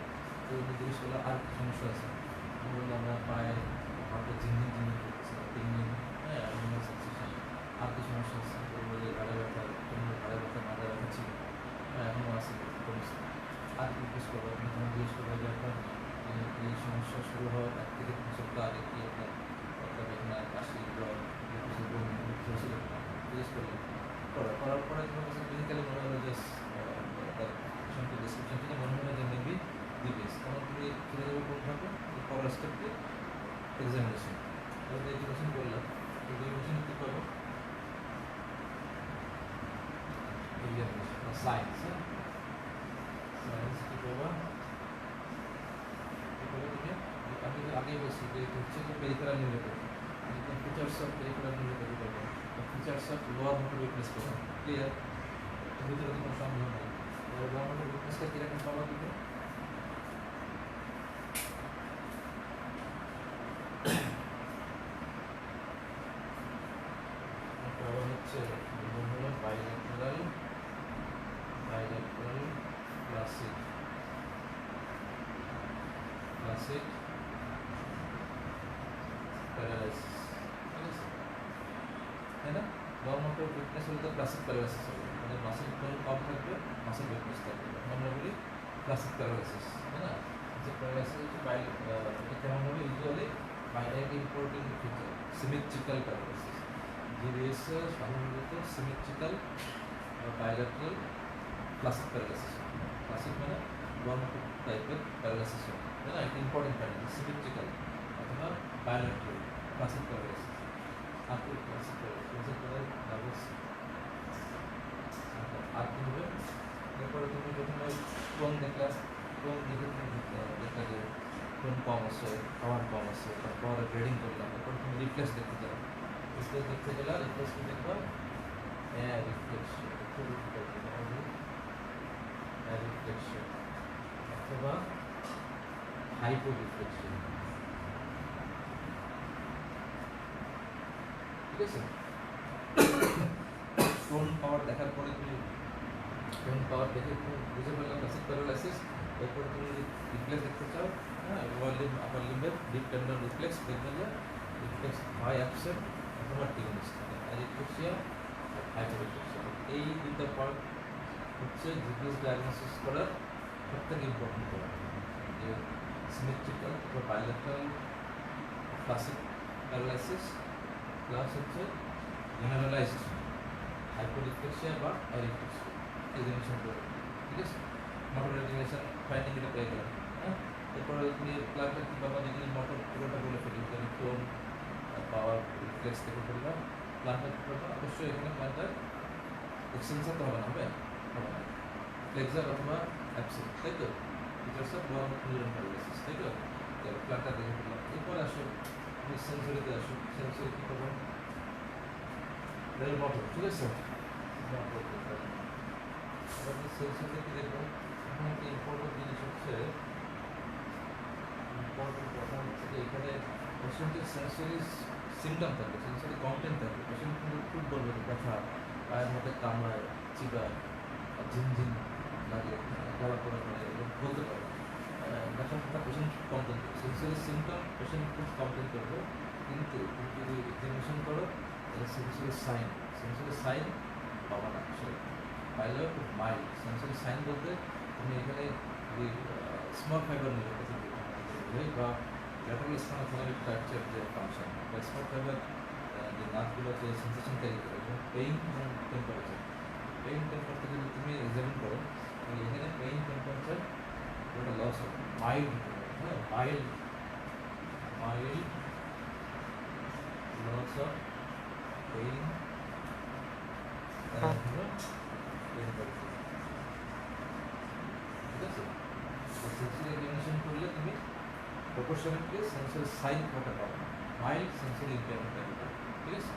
S2: তো জিজ্ঞেস করলে আর কি সমস্যা আছে বললে আমরা পায়ে হাতে ঝিনঝিন করতেছি টিংলিং হ্যাঁ অ্যাবডোমিনাল সেন্সেশন আর কি সমস্যা আছে বললে ঘাড়ে ব্যথা ঘাড়ে ব্যথা মাথা ব্যথা ছিল হ্যাঁ এখনও আছে কমছে আর কি জিজ্ঞেস করবো আপনি তোমার জিজ্ঞেস করবো যে আপনার এই সমস্যা শুরু হওয়ার 1 থেকে 3 সপ্তাহ আগে কি আপনার বেদনা কাশি জ্বর হয়েছিল জিজ্ঞেস করলেন করার পরে তোমার কাছে ক্লিনিক্যালি মনে হলো যে তার পেশেন্টের ডিসক্রিপশন থেকে মনে হলো যে মেবি B.O.Y.s তখন তুমি ফিরে যাবো কোন থাকবে পরের স্টেপে এক্সামিনেশন এক্সামিনেশন করলাম এক্সামিনেশন কী করবো সায়েন্স হ্যাঁ সায়েন্স কী করবা তুমি আমি আগেই বলছি যে এটা হচ্ছে যে peripheral neuropathy features of peripheral neuropathy করবো features of lower motor weakness করবো ক্লিয়ার ভিতরে কোনো সন্দেহ নেই লোয়ার মোটর উইকনেসটা কীরকম পাওয়া দিতে হচ্ছে হলো বাইল্যাটারাল ক্লাসিক প্যারালাইসিস ঠিক আছে তাই না লোয়ার মোটর উইকনেস হলে তো ক্লাসিক প্যারালাইসিস হবে মানে মাসেল টোন কম থাকবে মাসেল উইকনেস থাকবে আমরা বলি ক্লাসিক প্যারালাইসিস তাই না যে প্যারালাইসিস হচ্ছে এটা কেমন হবে ইউজুয়ালি বাইরের importing feature symmetrical paralysis B.O.Y.s সাধারণত symmetrical bilateral classic paralysis classic মানে লোয়ার মোটর টাইপের প্যারালাইসিস হয় তাই না একটা ইম্পর্টেন্ট প্যারালাইসিস সিমেট্রিক্যাল অথবা বাইল্যাটারাল ক্লাসিক প্যারালাইসিস আর কি ক্লাসিক প্যারালাইসিস আর কি হবে এরপরে তুমি যখন ওই টোন দেখলা টোন দেখে তুমি দেখলা যে টোন কম আছে পাওয়ার কম আছে তারপর গ্রেডিং করলাম এরপর তুমি রিফ্লেক্স দেখতে যাও রিফ্লেক্স দেখতে গেলে রিফ্লেক্স দেখবা রিফ্লেকশন অথবা হাইপো রিফ্লেকশন ঠিক আছে টোন পাওয়ার দেখার পরে তুমি টোন পাওয়ার দেখে তুমি বুঝে ফেললাম ক্লাসিক প্যারালাইসিস এরপরে তুমি রিফ্লেক্স দেখতে চাও হ্যাঁ লোয়ার লিম্ব আপার লিম্বের ডিপ টেন্ডন রিফ্লেক্স দেখবে যে রিফ্লেক্স হয় অ্যাবসেন্ট অথবা টিগনিস রিফ্লেক্সিয়া হাইপোরিফ্লেক্সিয়া এই দুটো পার্ট হচ্ছে B.O.Y.s ডায়াগনোসিস করার সবথেকে ইম্পর্টেন্ট পয়েন্ট যে সিমেট্রিক্যাল অথবা বাইল্যাটারাল ক্লাসিক প্যারালাইসিস প্লাস হচ্ছে জেনারেলাইজড হাইপোরিফ্লেক্সিয়া বা অ্যারিফ্লেক্সিয়া এক্সামিনেশন করবে ঠিক আছে মোটর রেগুলেশন ফাইন্ডিং এটা পেয়ে গেলাম হ্যাঁ এরপরে তুমি ক্লার্কের কি বাবা যদি মোটর পুরোটা বলে ফেলি তাহলে টোন পাওয়ার রিফ্লেক্স থেকে করলাম প্ল্যান্টার করবেন অবশ্যই এখানে প্ল্যান্টার এক্সটেনশন তো হবে না, হবে না ফ্লেক্সার অথবা অ্যাবসেন্ট, তাই তো features of lower neuron paralysis, তাই তো প্ল্যান্টার দেখে ফেললাম। এরপরে আসো আপনি সেন্সরিতে আসো, সেন্সরি কী করবেন রেল মোটর, ঠিক আছে আপনি সেন্সরিতে কী দেখবেন এখানে একটা ইম্পর্টেন্ট জিনিস হচ্ছে, ইম্পর্টেন্ট কথা হচ্ছে যে এখানে পেশেন্টের সেন্সরি সিমটম থাকবে, সেন্সরি কন্টেন্ট থাকবে, পেশেন্ট কিন্তু খুব বলবে ব্যথা, পায়ের মধ্যে কামড়ায়, চিবায়, ঝিনঝিন লাগে, গলা পড়া করে বলতে পারে, ব্যথার কথা পেশেন্ট কমপ্লেন করবে, সেন্সরি সিমটম পেশেন্ট খুব কমপ্লেন করবে, কিন্তু তুমি যদি এক্সামিনেশন করো তাহলে সেন্সরি সাইন পাবা না, পাইলেও খুব মাইল্ড। সেন্সরি সাইন বলতে তুমি এখানে যদি স্মল ফাইবার নিলে বা ল্যাটারাল স্পাইনাল ফ্র্যাকচার যে ফাংশন বা স্মল ফাইবার যে নার্ভগুলো যে সেন্সেশন ক্যারি করে এবং পেইন এবং টেম্পারেচার, পেইন টেম্পারেচার যদি তুমি এক্সামিন করো তাহলে এখানে পেইন টেম্পারেচার ওটা লস হবে, মাইল্ড, হ্যাঁ mild loss of pain temperature, ঠিক আছে। সেন্সরি এক্সামিনেশন করলে তুমি প্রপোর্শনেটলি সেন্সরি সাইন কটা পাবে, মাইল্ড সেন্সরি ইম্পেয়ারমেন্ট পাবে, ঠিক আছে,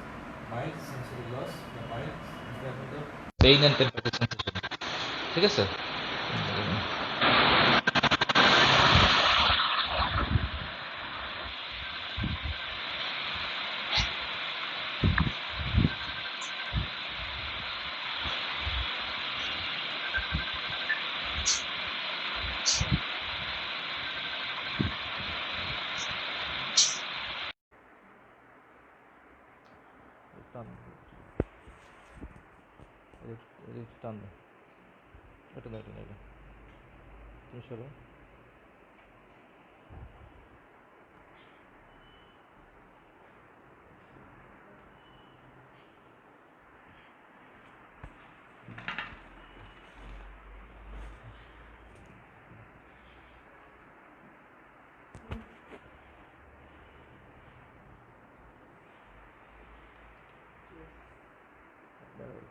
S2: মাইল্ড সেন্সরি লস বা mild impairment of pain and temperature sensation, ঠিক আছে। টান এটা দাও, এটা তুমি সরো।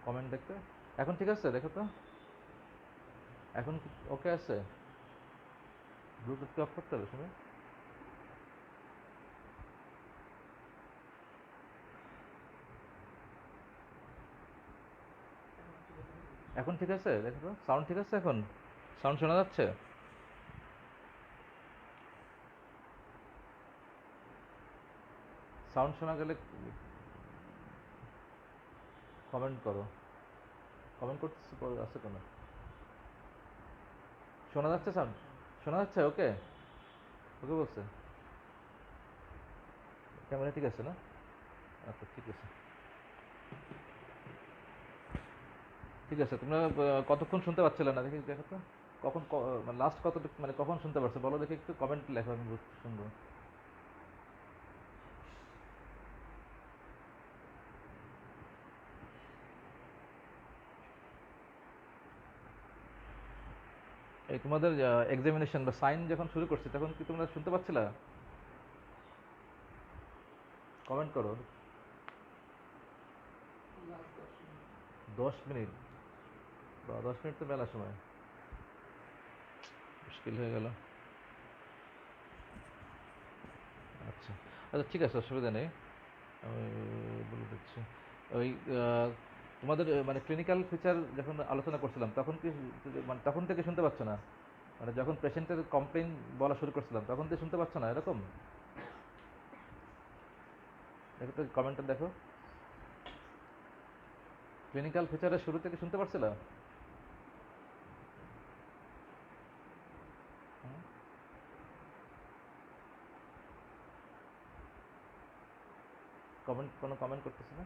S2: কমেন্ট দেখতে এখন ঠিক আছে, দেখো তো এখন ওকে আছে, ব্লুটুথ কি অফ করতে হবে শুনে, এখন ঠিক আছে, দেখো তো সাউন্ড ঠিক আছে, এখন সাউন্ড শোনা যাচ্ছে, সাউন্ড শোনা গেলে কমেন্ট করো, কমেন্ট করতে আছে কেন, শোনা যাচ্ছে সাউন্ড, শোনা যাচ্ছে, ওকে ওকে বলছে ক্যামেরা ঠিক আছে না, আচ্ছা ঠিক আছে, ঠিক আছে। তোমরা কতক্ষণ শুনতে পাচ্ছিলে না দেখি, দেখো তো কখন মানে লাস্ট কত মানে কখন শুনতে পারছো বলো দেখি, একটু কমেন্ট লেখো, আমি শুনবো। এই তোমাদের এক্সামিনেশন বা সাইন যখন শুরু করছে তখন কি তোমরা শুনতে পাচ্ছিলা, কমেন্ট করো। 10 মিনিট বা 10 মিনিট তো মেলা সময়, মুশকিল হয়ে গেল। আচ্ছা আচ্ছা ঠিক আছে, অসুবিধা নেই, আমি বলে দিচ্ছি। ওই তোমাদের মানে ক্লিনিক্যাল ফিচার যখন আলোচনা করছিলাম তখন কি মানে তখন থেকে শুনতে পাচ্ছ না, মানে যখন পেশেন্টের কমপ্লেন বলা শুরু করছিলাম তখন থেকে শুনতে পাচ্ছ না এরকম, দেখো তো কমেন্টটা দেখো, ক্লিনিক্যাল ফিচারের শুরু থেকে শুনতে পারছিলা, কমেন্ট কোনো কমেন্ট করতেছে না,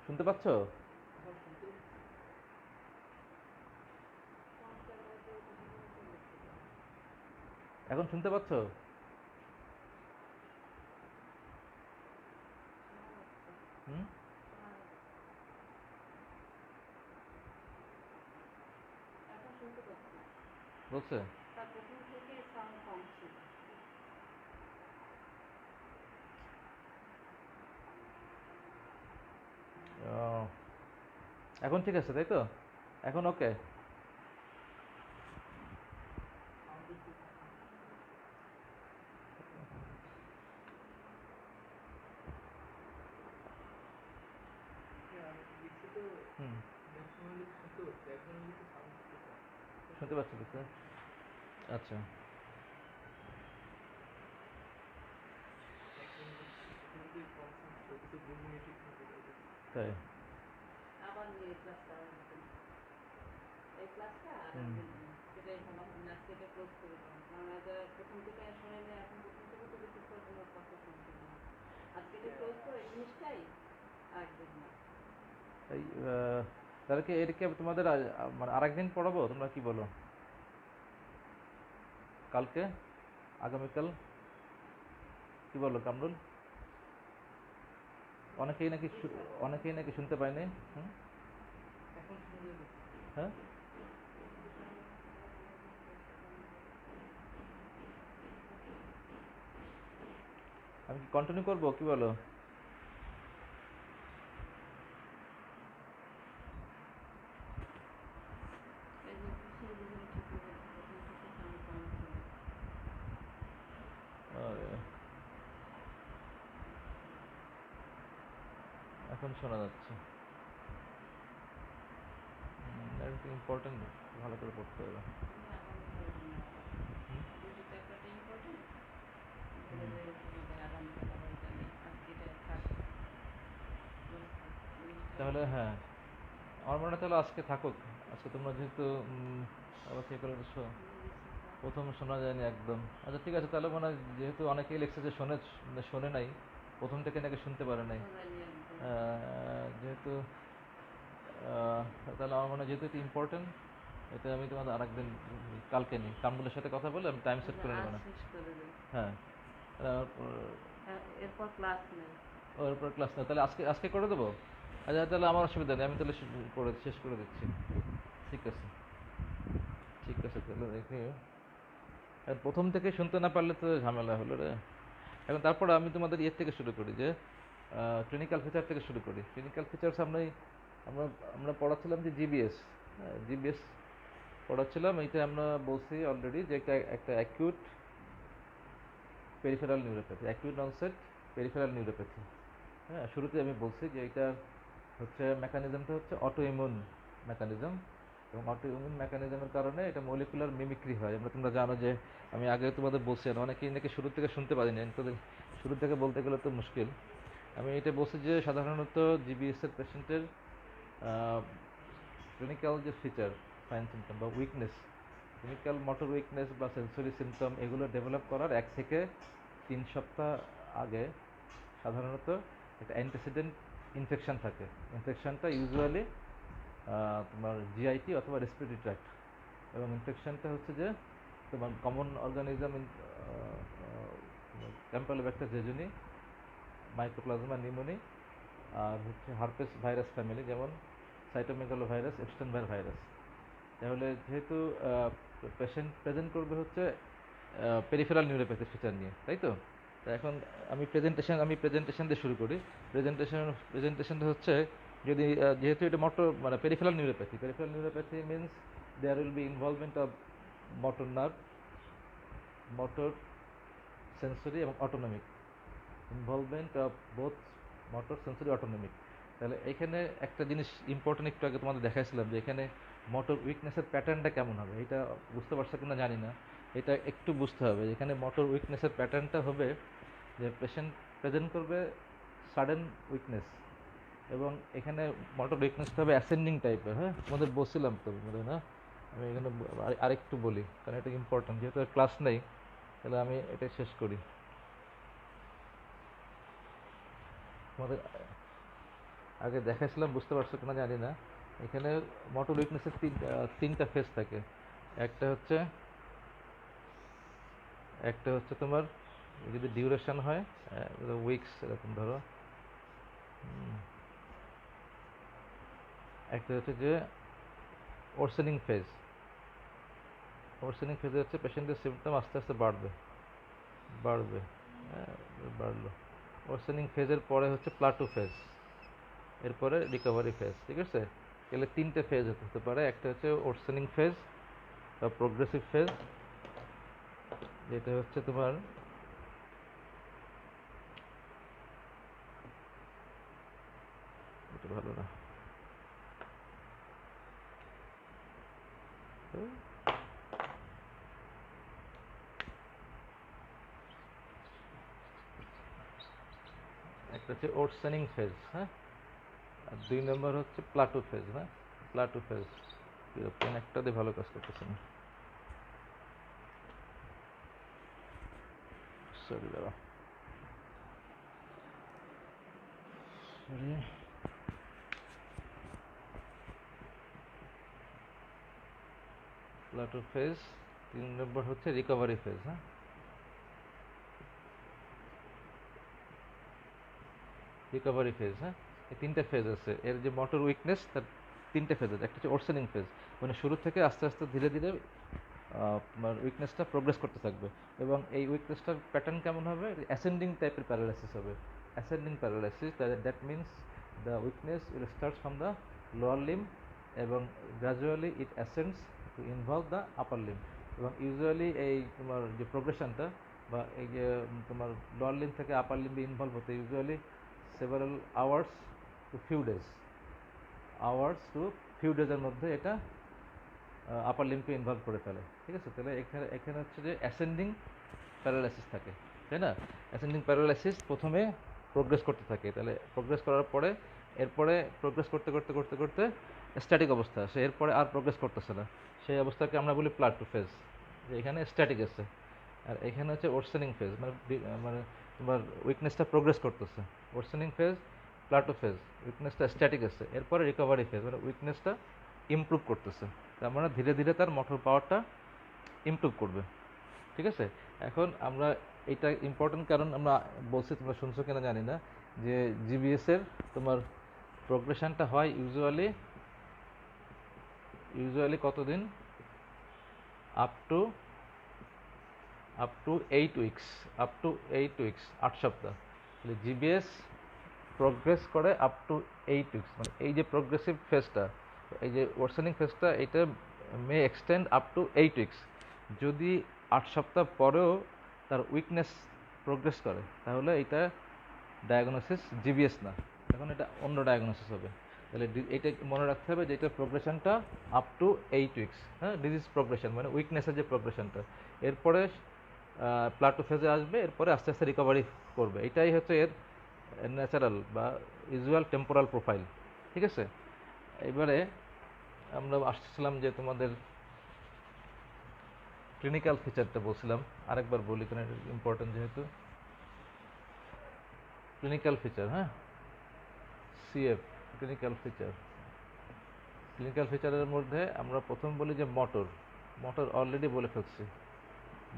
S2: শুনতে পাচ্ছ, এখন শুনতে পাচ্ছ, হুম বলছে, এখন ঠিক আছে তাই তো? এখন ওকে? হুম, শুনতে পাচ্ছি তো স্যার। আচ্ছা, তাই?
S3: আবার নিয়ে ক্লাস করার মতন এই ক্লাসটা আর
S2: হুম,
S3: একদিন সেটাই ভাবলাম না সেটা ক্লোজ করে দিলাম কারণ এটা প্রথম থেকে শুনে নেই এখন প্রথম থেকে তো কিছু কোনো কথা শুনতে না আজকে এটা ক্লোজ করে জিনিসটাই আর দেখব না
S2: এই তাহলে কি এটা কি তোমাদের মানে আরেকদিন পড়াবো, তোমরা কি বলো? কালকে, আগামীকাল, কি বলো কামরুল? অনেকেই নাকি অনেকেই নাকি শুনতে পায়নি। হুম? হ্যাঁ, আমি কি কন্টিনিউ করবো, কি বলো?
S3: এই যে কিসের বুঝলে ঠিক হয়ে যাচ্ছে প্রথম থেকে সাউন্ড কম ছিল
S2: আরে, এখন শোনা যাচ্ছে। একটু ইম্পর্টেন্ট, ভালো করে পড়তে হবে।
S3: তুমি আগামীকাল জন্য আবার
S2: হুম,
S3: যেহেতু চ্যাপ্টারটা ইম্পর্টেন্ট বলে
S2: হুম।
S3: যে তোমাদের আগামীকাল আবার এটা নেই আজকে এটা থাক ক্লোজ থাক জিনিসটাই
S2: তাহলে হ্যাঁ, আমার মনে হয় তাহলে আজকে থাকুক। আজকে তোমরা যেহেতু আবার কে করে দিচ্ছ, প্রথম শোনা যায়নি একদম। আচ্ছা ঠিক আছে, তাহলে মনে হয় যেহেতু অনেকেই লেখছে যে শোনে নাই, প্রথম থেকে নাকি শুনতে পারে নাই।
S3: শোনায়নি একদম
S2: যেহেতু তাহলে আমার মনে হয় যেহেতু এটা ইম্পর্টেন্ট, এটা আমি তোমাদের আরেকদিন, কালকে নিই কামগুলোর সাথে কথা বলে আমি টাইম সেট করে
S3: আজ
S2: নেবো না।
S3: শেষ করে দেয়
S2: হ্যাঁ,
S3: এরপর ক্লাস নেই
S2: ওর পর ক্লাস না, তাহলে আজকে আজকে করে দেবো। আচ্ছা তাহলে আমার অসুবিধা নেই, আমি তাহলে করে শেষ করে দিচ্ছি। ঠিক আছে, ঠিক আছে, তাহলে দেখি। আর প্রথম থেকে শুনতে না পারলে তো ঝামেলা হলো রে। এখন তারপর আমি তোমাদের ইয়ের থেকে শুরু করি, যে ক্লিনিক্যাল ফিচার থেকে শুরু করি। ক্লিনিক্যাল ফিচার্স আমরা আমরা পড়াচ্ছিলাম যে জিবিএস, জিবিএস পড়াচ্ছিলাম। এইটা আমরা বলছি অলরেডি যে একটা একটা acute peripheral neuropathy, acute onset peripheral neuropathy. হ্যাঁ, শুরুতে আমি বলছি যে এটা হচ্ছে মেকানিজমটা হচ্ছে অটো ইমিউন মেকানিজম, এবং অটো ইমিউন মেকানিজমের কারণে এটা মলিকুলার মিমিক্রি হয়। তোমরা জানো যে আমি আগে তোমাদের বলছি, অনেকেই নাকি শুরু থেকে শুনতে পারিনি, তোদের শুরু থেকে বলতে গেলে তো মুশকিল। আমি এটা বলছি যে সাধারণত জিবিএস এর পেশেন্টের ক্লিনিক্যাল যে ফিচার, সাইন সিমটম বা উইকনেস, ক্লিনিক্যাল মোটর উইকনেস বা সেন্সরি সিমটম, এগুলো ডেভেলপ করার 1 থেকে 3 সপ্তাহ আগে সাধারণত একটা অ্যান্টিসিডেন্ট ইনফেকশন থাকে। ইনফেকশনটা ইউজুয়ালি তোমার জিআইটি অথবা রেসপিরেটরি ট্র্যাক্ট, এবং ইনফেকশনটা হচ্ছে যে তোমার common organism Campylobacter jejuni, mycoplasma pneumoniae, আর হচ্ছে হার্পেস ভাইরাস ফ্যামিলি, যেমন সাইটোমেগালো ভাইরাস, এপস্টেইন-বায়ার ভাইরাস। তাহলে যেহেতু পেশেন্ট প্রেজেন্ট করবে হচ্ছে পেরিফেরাল নিউরোপ্যাথি ফিচার নিয়ে, তাই তো? তা এখন আমি প্রেজেন্টেশন দিয়ে শুরু করি। প্রেজেন্টেশনটা হচ্ছে, যদি যেহেতু এটা মানে peripheral neuropathy means there will be involvement of motor nerve, motor, sensory এবং autonomic, involvement of both motor, sensory, autonomic. তাহলে এখানে একটা জিনিস ইম্পর্টেন্ট, একটু আগে তোমাদের দেখাইছিলাম যে এখানে মোটর উইকনেসের প্যাটার্নটা কেমন হবে, এটা বুঝতে পারছো কিনা জানি না। এটা একটু বুঝতে হবে। এখানে মোটর উইকনেসের প্যাটার্নটা হবে যে পেশেন্ট প্রেজেন্ট করবে সাডেন উইকনেস, এবং এখানে মোটর উইকনেসটা হবে অ্যাসেন্ডিং টাইপের। হ্যাঁ, তোমাদের বলছিলাম তো মনে হয় না? আমি এখানে আরেকটু বলি, কারণ এটা ইম্পর্টেন্ট, যেহেতু ক্লাস নেই তাহলে আমি এটা শেষ করি। তোমাদের আগে দেখাইছিলাম, বুঝতে পারছো কিনা জানি না। এখানে মোটর উইকনেসের তিনটা ফেজ থাকে। একটা হচ্ছে একটা হচ্ছে তোমার যদি ডিউরেশন হয় উইকস এরকম ধরো। একটা হচ্ছে যে ওরসেনিং ফেজ। ওরসেনিং ফেজে হচ্ছে পেশেন্টের সিমটম আস্তে আস্তে বাড়বে বাড়বে, হ্যাঁ, বাড়লো। ওরসেনিং ফেজের পরে হচ্ছে প্লাটু ফেজ, এরপরে রিকভারি ফেজ, ঠিক আছে? তাহলে তিনটে ফেজ হতে পারে, একটা হচ্ছে ওরসেনিং ফেজ বা প্রোগ্রেসিভ ফেজ, যেটা হচ্ছে তোমার এটা ভালো না, একটা হচ্ছে ওরসেনিং ফেজ, হ্যাঁ, আর 2 নম্বর হচ্ছে প্লাটু ফেজ, না প্লাটু ফেজ। পেন একটা দিয়ে ভালো কাজ করতেছে না, সরি দাঁড়া, সরি। প্লাটু ফেজ, 3 নম্বর হচ্ছে রিকভারি ফেজ, হ্যাঁ, রিকভারি ফেজ, হ্যাঁ, এই তিনটে ফেজ আছে। এর যে মোটর উইকনেস তার তিনটে ফেজ আছে। একটা হচ্ছে ওরসেনিং ফেজ, মানে শুরু থেকে আস্তে আস্তে ধীরে ধীরে তোমার উইকনেসটা প্রোগ্রেস করতে থাকবে, এবং এই উইকনেসটার প্যাটার্ন কেমন হবে, অ্যাসেন্ডিং টাইপের প্যারালাইসিস হবে। Ascending paralysis, that means the weakness will start from the lower limb এবং gradually it ascends to involve the upper limb. এবং ইউজুয়ালি এই তোমার যে প্রোগ্রেশনটা বা এই যে তোমার লোয়ার লিম থেকে আপার লিম্বে ইনভলভ হতে usually several hours to few days, এর মধ্যে এটা আপার লিম্বকে ইনভলভ করে ফেলে, ঠিক আছে। তাহলে এখানে এখানে হচ্ছে যে অ্যাসেন্ডিং প্যারালাইসিস থাকে, তাই না। অ্যাসেন্ডিং প্যারালাইসিস প্রথমে প্রোগ্রেস করতে থাকে, তাহলে প্রোগ্রেস করার পরে এরপরে প্রোগ্রেস করতে করতে করতে করতে স্ট্যাটিক অবস্থা আসে, এরপরে আর প্রোগ্রেস করতেছে না, সেই অবস্থাকে আমরা বলি প্লাটু ফেজ, যে এখানে স্ট্যাটিক আছে। আর এখানে হচ্ছে ওরসেনিং ফেজ, মানে মানে তোমার উইকনেসটা প্রোগ্রেস করতেছে। ওরসেনিং ফেজ, প্লাটু ফেজ, উইকনেসটা স্ট্যাটিক আছে, এরপরে রিকভারি ফেজ, মানে উইকনেসটা ইমপ্রুভ করতেছে, তার মানে ধীরে ধীরে তার মোটর পাওয়ারটা ইমপ্রুভ করবে, ঠিক আছে। এখন আমরা এটা ইম্পর্টেন্ট, কারণ আমরা বলছি, তোমরা শুনছো কিনা জানি না, যে জিবিএস এর তোমার প্রোগ্রেশনটা হয় ইউজুয়ালি কতদিন, আপ টু 8 উইকস, 8 সপ্তাহ। তাহলে জিবিএস প্রোগ্রেস করে আপ টু 8 উইকস, মানে এই যে প্রোগ্রেসিভ ফেজটা, এই যে ওরসেনিং ফেজটা, এটা মে এক্সটেন্ড আপ টু 8 উইকস। যদি 8 সপ্তাহ পরেও তার উইকনেস প্রোগ্রেস করে, তাহলে এটা ডায়াগনোসিস জিবিএস না, এখন এটা অন্য ডায়াগনোসিস হবে। তাহলে এটা মনে রাখতে হবে যে এটা প্রোগ্রেশনটা আপ টু 8 উইকস, হ্যাঁ, ডিজিজ প্রোগ্রেশন মানে উইকনেসের যে প্রোগ্রেশনটা, এরপরে প্লাটো ফেজে আসবে, এরপরে আস্তে আস্তে রিকভারি করবে। এটাই হচ্ছে এর ন্যাচারাল বা ইউজুয়াল টেম্পোরাল প্রোফাইল, ঠিক আছে। এবারে আমরা আসছিলাম যে তোমাদের ক্লিনিক্যাল ফিচারটা বলছিলাম, আরেকবার বলি কারণ এটা ইম্পর্টেন্ট যেহেতু। ক্লিনিক্যাল ফিচার, হ্যাঁ, সিএফ, ক্লিনিক্যাল ফিচারের মধ্যে আমরা প্রথম বলি যে মোটর অলরেডি বলে ফেলছি।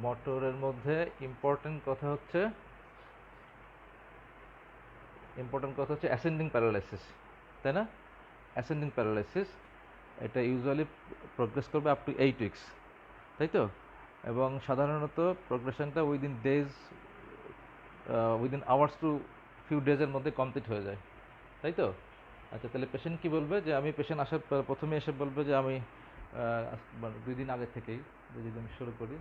S2: মোটরের মধ্যে ইম্পর্টেন্ট কথা হচ্ছে অ্যাসেন্ডিং প্যারালাইসিস, তাই না। অ্যাসেন্ডিং প্যারালাইসিস এটা ইউজুয়ালি প্রোগ্রেস করবে আপ টু 8 উইকস, তাই তো। এবং সাধারণত প্রোগ্রেশনটা উইদিন আওয়ার্স টু ফিউ ডেজের মধ্যে কমপ্লিট হয়ে যায়, তাই তো। আচ্ছা, তাহলে পেশেন্ট কি বলবে, যে আমি পেশেন্ট আসার প্রথমে এসে বলবে যে আমি 2 দিন আগে থেকেই, যদি আমি শুরু করি,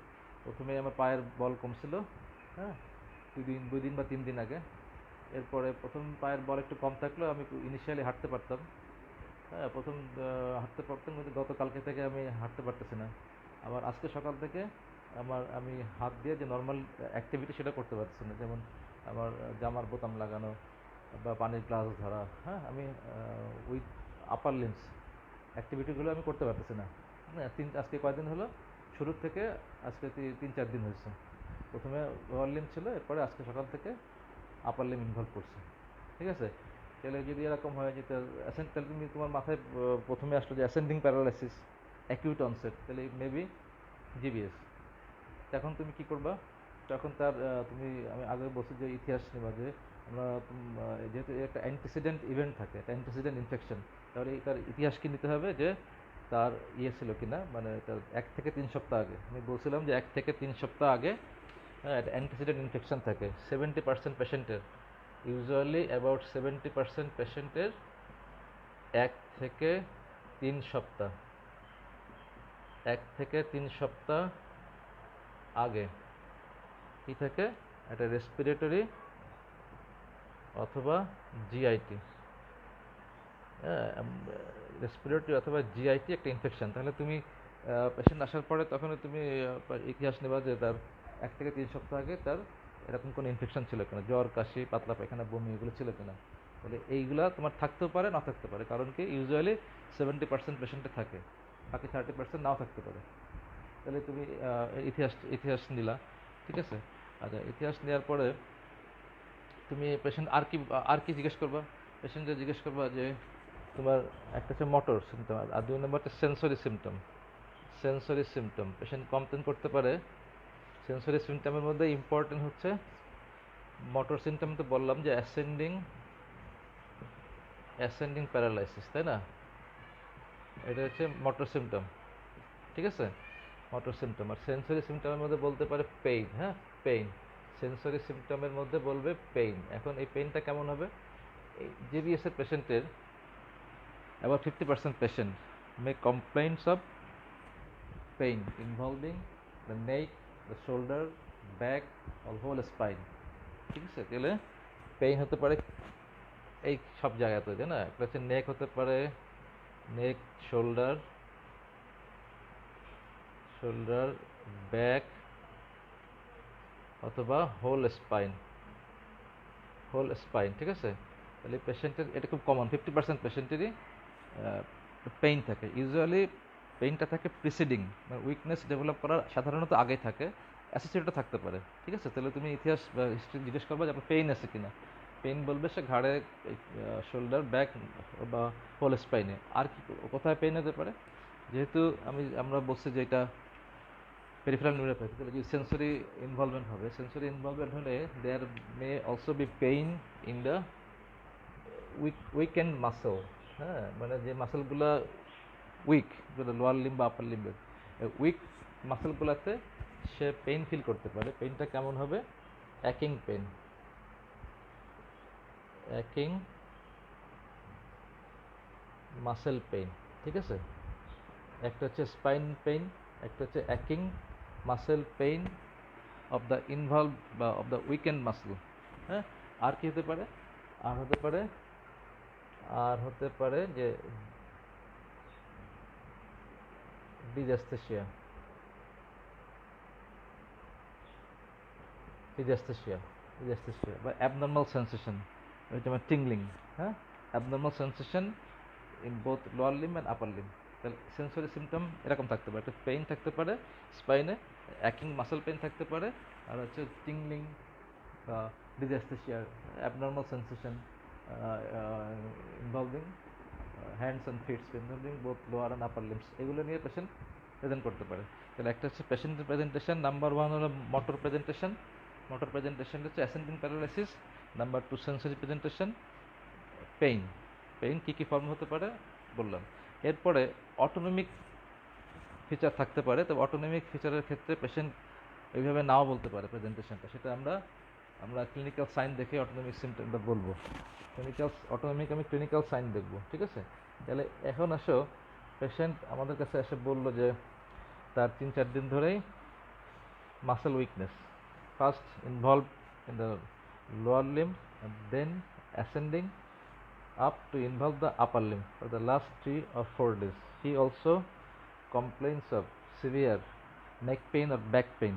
S2: প্রথমেই আমার পায়ের বল কমছিল, হ্যাঁ, 2 দিন বা 3 দিন আগে। এরপরে প্রথম পায়ের বল একটু কম থাকলেও আমি ইনিশিয়ালি হাঁটতে পারতাম, হ্যাঁ, প্রথম হাঁটতে পারতাম, কিন্তু গতকালকে থেকে আমি হাঁটতে পারতেছি না। আবার আজকে সকাল থেকে আমি হাত দিয়ে যে নর্মাল অ্যাক্টিভিটি সেটা করতে পারছি না, যেমন আমার জামার বোতাম লাগানো বা পানির গ্লাস ধরা, হ্যাঁ, আমি উইথ আপার লিমস অ্যাক্টিভিটিগুলো আমি করতে পারতেছি না। হ্যাঁ, আজকে কয়দিন হলো, শুরুর থেকে আজকে 3-4 দিন হয়েছে। প্রথমে লোয়ার লিম ছিল, এরপরে আজকে সকাল থেকে আপার লিম ইনভলভ করছে, ঠিক আছে। তাহলে যদি এরকম হয় যে তাহলে তুমি তোমার মাথায় প্রথমে আসলো যে অ্যাসেন্ডিং প্যারালাইসিস, অ্যাকিউট অনসেট, তাহলে মেবি জিবিএস। তখন তুমি কি করবা, তখন তার আমি আগে বলছি যে ইতিহাস নেবা, যে আমরা যেহেতু একটা অ্যান্টিসিডেন্ট ইভেন্ট থাকে, একটা অ্যান্টিসিডেন্ট ইনফেকশন, তাহলে তার ইতিহাস কি নিতে হবে, যে তার ছিল কিনা, মানে তার 1 থেকে 3 সপ্তাহ আগে। আমি বলছিলাম যে 1 থেকে 3 সপ্তাহ আগে, হ্যাঁ, একটা অ্যান্টিসিডেন্ট ইনফেকশন থাকে 70% পেশেন্টের, ইউজুয়ালি অ্যাবাউট 70% পেশেন্টের 1 থেকে 3 সপ্তাহ 1 থেকে 3 সপ্তাহ আগে কি থাকে, একটা রেসপিরেটরি অথবা জিআইটি, রেসপিরেটরি অথবা জিআইটি একটা ইনফেকশন, তাহলে তুমি পেশেন্ট আসার পরে তখন তুমি ইতিহাস নেবা যে তার 1 থেকে 3 সপ্তাহ আগে তার এরকম কোনো ইনফেকশন ছিল কিনা, জ্বর, কাশি, পাতলা পায়খানা, বমি এগুলো ছিল কিনা। তাহলে এইগুলা তোমার থাকতেও পারে, না থাকতে পারে, কারণ কি ইউজুয়ালি 70% পেশেন্টে থাকে, বাকি 30% নাও থাকতে পারে। তাহলে তুমি ইতিহাস নিলা, ঠিক আছে। আচ্ছা, ইতিহাস নেওয়ার পরে তুমি পেশেন্ট আর কি জিজ্ঞেস করবা, পেশেন্টকে জিজ্ঞেস করবা যে তোমার একটা হচ্ছে মোটর সিমটম, আর 2 নম্বরটা সেন্সরি সিমটম। পেশেন্ট কমপ্লেন করতে পারে সেন্সরি সিমটমের মধ্যে ইম্পর্টেন্ট হচ্ছে মোটর সিমটম। তো বললাম যে অ্যাসেন্ডিং প্যারালাইসিস, তাই না, এটা হচ্ছে মোটর সিমটম, ঠিক আছে, মোটর সিমটম। আর সেন্সরি সিমটমের মধ্যে বলতে পারে পেইন, হ্যাঁ, পেইন। সেন্সরি সিমটমের মধ্যে বলবে পেইন। এখন এই পেইনটা কেমন হবে, এই জিবিএস এর পেশেন্টের about 50% patient may complaints of pain involving the neck, the shoulder, back or whole spine, ঠিক আছে। তাহলে পেইন হতে পারে এই সব জায়গাতে, তাই না। একটা হচ্ছে নেক হতে পারে, নেক, শোল্ডার, ব্যাক অথবা হোল স্পাইন, ঠিক আছে। তাহলে পেশেন্টের এটা খুব কমন, 50% পেশেন্টেরই পেইন থাকে। ইউজুয়ালি পেইনটা থাকে প্রিসিডিং, মানে উইকনেস ডেভেলপ করার সাধারণত আগেই থাকে, অ্যাসোসিয়েটেড থাকতে পারে, ঠিক আছে। তাহলে তুমি ইতিহাস বা হিস্ট্রি জিজ্ঞেস করবে যে আপনার পেইন আছে কিনা, পেইন বলবে সে ঘাড়ে, শোল্ডার, ব্যাক বা হোল স্পাইনে। আর কি কোথায় পেইন হতে পারে, যেহেতু আমরা বলছি যে এটা পেরিফেরাল নিউরোপ্যাথি, তাহলে যদি সেন্সরি ইনভলভমেন্ট হবে, সেন্সরি ইনভলভমেন্ট হলে there may also be pain in the weakened muscle, হ্যাঁ, মানে যে মাসেলগুলো উইক, লোয়ার লিম্ব বা আপার লিম্বের উইক মাসেলগুলোতে সে পেইন ফিল করতে পারে। পেইনটা কেমন হবে, অ্যাকিং মাসেল পেইন, ঠিক আছে। একটা হচ্ছে স্পাইন পেইন, একটা হচ্ছে অ্যাকিং muscle pain of the involve বা অফ দ্য উইকেন্ড মাসল, হ্যাঁ। আর কি হতে পারে, আর হতে পারে যে ডিজাস্থেসিয়া বা অ্যাবনর্মাল সেন্সেশন, যেমন টিংলিং, হ্যাঁ, abnormal sensation in both lower limb and upper limb. তাহলে সেন্সরি সিমটম এরকম থাকতে পারে, একটা পেইন থাকতে পারে স্পাইনে, অ্যাকিং মাসেল পেইন থাকতে পারে, আর হচ্ছে টিংলিং বা dysaesthesia, abnormal sensation involving hands and feet, involving both lower and upper limbs, এগুলো নিয়ে পেশেন্ট প্রেজেন্ট করতে পারে। তাহলে একটা হচ্ছে পেশেন্টের প্রেজেন্টেশন, নাম্বার 1 হলো মোটর প্রেজেন্টেশন হচ্ছে ascending paralysis, number 2 sensory presentation, pain কী ফর্ম হতে পারে বললাম। এরপরে অটোনমিক ফিচার থাকতে পারে, তবে অটোনমিক ফিচারের ক্ষেত্রে পেশেন্ট ওইভাবে নাও বলতে পারে প্রেজেন্টেশনটা, সেটা আমরা ক্লিনিক্যাল সাইন দেখে অটোনমিক সিমটমটা বলবো। আমি ক্লিনিক্যাল সাইন দেখবো, ঠিক আছে। তাহলে এখন আসো, পেশেন্ট আমাদের কাছে এসে বললো যে তার 3-4 দিন ধরেই muscle weakness, first involve in the lower limb and then ascending up to involve the upper limb for the last 3 or 4 days. He also complains of severe neck pain or back pain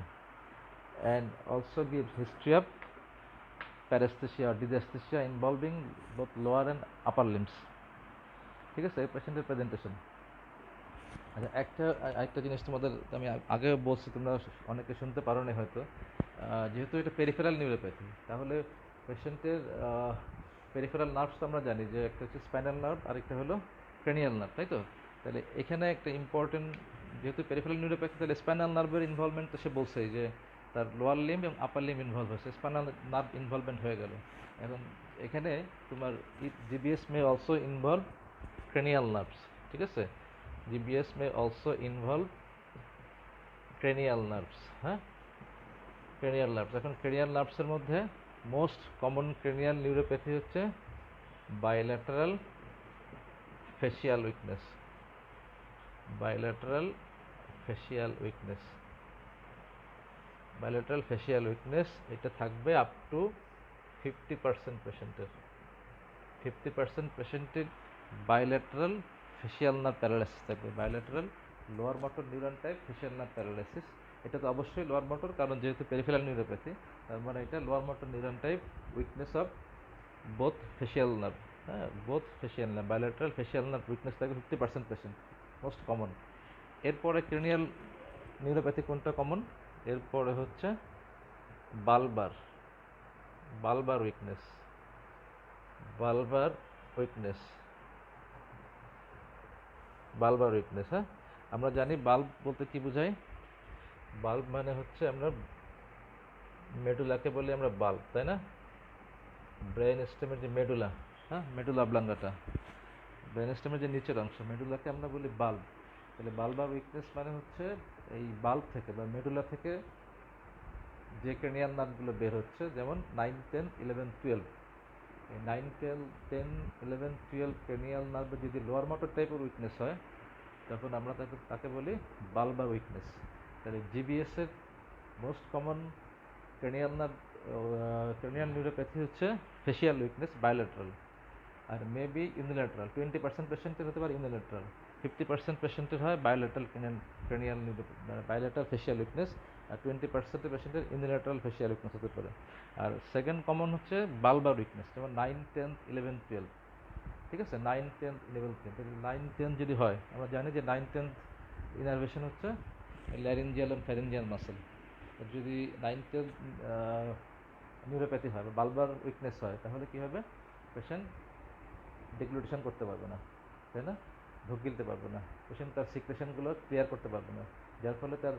S2: and also gives history of paresthesia or dysesthesia involving both lower and upper limbs, ঠিক আছে, এই পেশেন্টের presentation. আচ্ছা, একটা জিনিস তোমাদের আমি আগেও বলছি, তোমরা অনেকে শুনতে পারো না হয়তো, যেহেতু এটা পেরিফেরাল নিউরোপ্যাথি, তাহলে পেশেন্টের পেরিফেরাল নার্ভস তো আমরা জানি যে একটা হচ্ছে স্পাইনাল নার্ভ আর একটা হলো ক্রেনিয়াল নার্ভ, তাই তো। তাহলে এখানে একটা ইম্পর্টেন্ট, যেহেতু পেরিফেরাল নিউরোপ্যাথি, তাহলে স্পাইনাল নার্ভের ইনভলভমেন্ট তো সে বলছে যে তার লোয়ার লিম্ব এবং আপার লিম্ব ইনভলভ হয়েছে, স্পাইনাল নার্ভ ইনভলভমেন্ট হয়ে গেল। এখন এখানে তোমার GBS may also involve cranial nerves, ঠিক আছে, GBS may also involve cranial nerves, হ্যাঁ, ক্রেনিয়াল নার্ভস। এখন ক্রেনিয়াল নার্ভসের মধ্যে মোস্ট কমন ক্রেনিয়াল নিউরোপ্যাথি হচ্ছে bilateral facial weakness, bilateral facial weakness. Bilateral facial weakness এটা থাকবে আপ টু 50% পেশেন্টের। 50% পেশেন্টের bilateral facial nerve paralysis থাকবে। bilateral lower motor neuron type facial nerve paralysis। এটা তো অবশ্যই lower motor, কারণ যেহেতু peripheral neuropathy, তার মানে এটা lower motor neuron type weakness of both facial nerve, হ্যাঁ, both facial nerve, bilateral facial nerve weakness থাকবে 50% পেশেন্ট, মোস্ট কমন। এরপরে ক্রেনিয়াল নিউরোপ্যাথি কোনটা কমন? এরপরে হচ্ছে বালবার উইকনেস। বালবার উইকনেস, হ্যাঁ। আমরা জানি বাল্ব বলতে কি বোঝাই। বাল্ব মানে হচ্ছে আমরা মেডুলাকে বলি আমরা বাল্ব, তাই না? ব্রেন স্টেমের যে মেডুলা, হ্যাঁ, মেডুলা অবলাঙ্গাটা, ব্রেন স্টেমের যে নিচের অংশ, মেডুলাকে আমরা বলি বাল্ব। তাহলে বালবার উইকনেস মানে হচ্ছে এই বাল্ব থেকে বা মেডুলা থেকে যে ক্রেনিয়াল নার্ভগুলো বের হচ্ছে, যেমন 9, 10, 11, 12। এই 9, 10, 11, 12 ক্রেনিয়াল নার্ভে যদি লোয়ার মোটর টাইপের উইকনেস হয়, তখন আমরা তাকে বলি বালবার উইকনেস। তাহলে জিবিএস এর মোস্ট কমন ক্রেনিয়াল নিউরোপ্যাথি হচ্ছে ফেসিয়াল উইকনেস, বাইলেটারাল, আর মেবি ইউনিল্যাটারাল। 20% পেশেন্টের হতে পারে ইউনিল্যাটারাল, 50% পেশেন্টের হয় bilateral cranial bilateral facial weakness, আর 20% পেশেন্টের ইউনিল্যাটারাল ফেসিয়াল উইকনেস হতে পারে। আর সেকেন্ড কমন হচ্ছে বালবার উইকনেস, যেমন 9, 10, 11, 12। ঠিক আছে, 9, 10, 11, 12। 9, 10 যদি হয়, আমরা জানি যে 9, 10 ইনারভেশন হচ্ছে ল্যারিঞ্জিয়াল এবং ফ্যারিঞ্জিয়াল মাসেল। যদি 9, 10 নিউরোপ্যাথি হয় বা বালবার উইকনেস হয়, তাহলে কী হবে? পেশেন্ট ডিগ্লুটেশন করতে পারবে না, তাই না? ঢোক গিলতে পারবে না, পেশেন্ট তার সিক্রেশনগুলো ক্লিয়ার করতে পারবে না, যার ফলে তার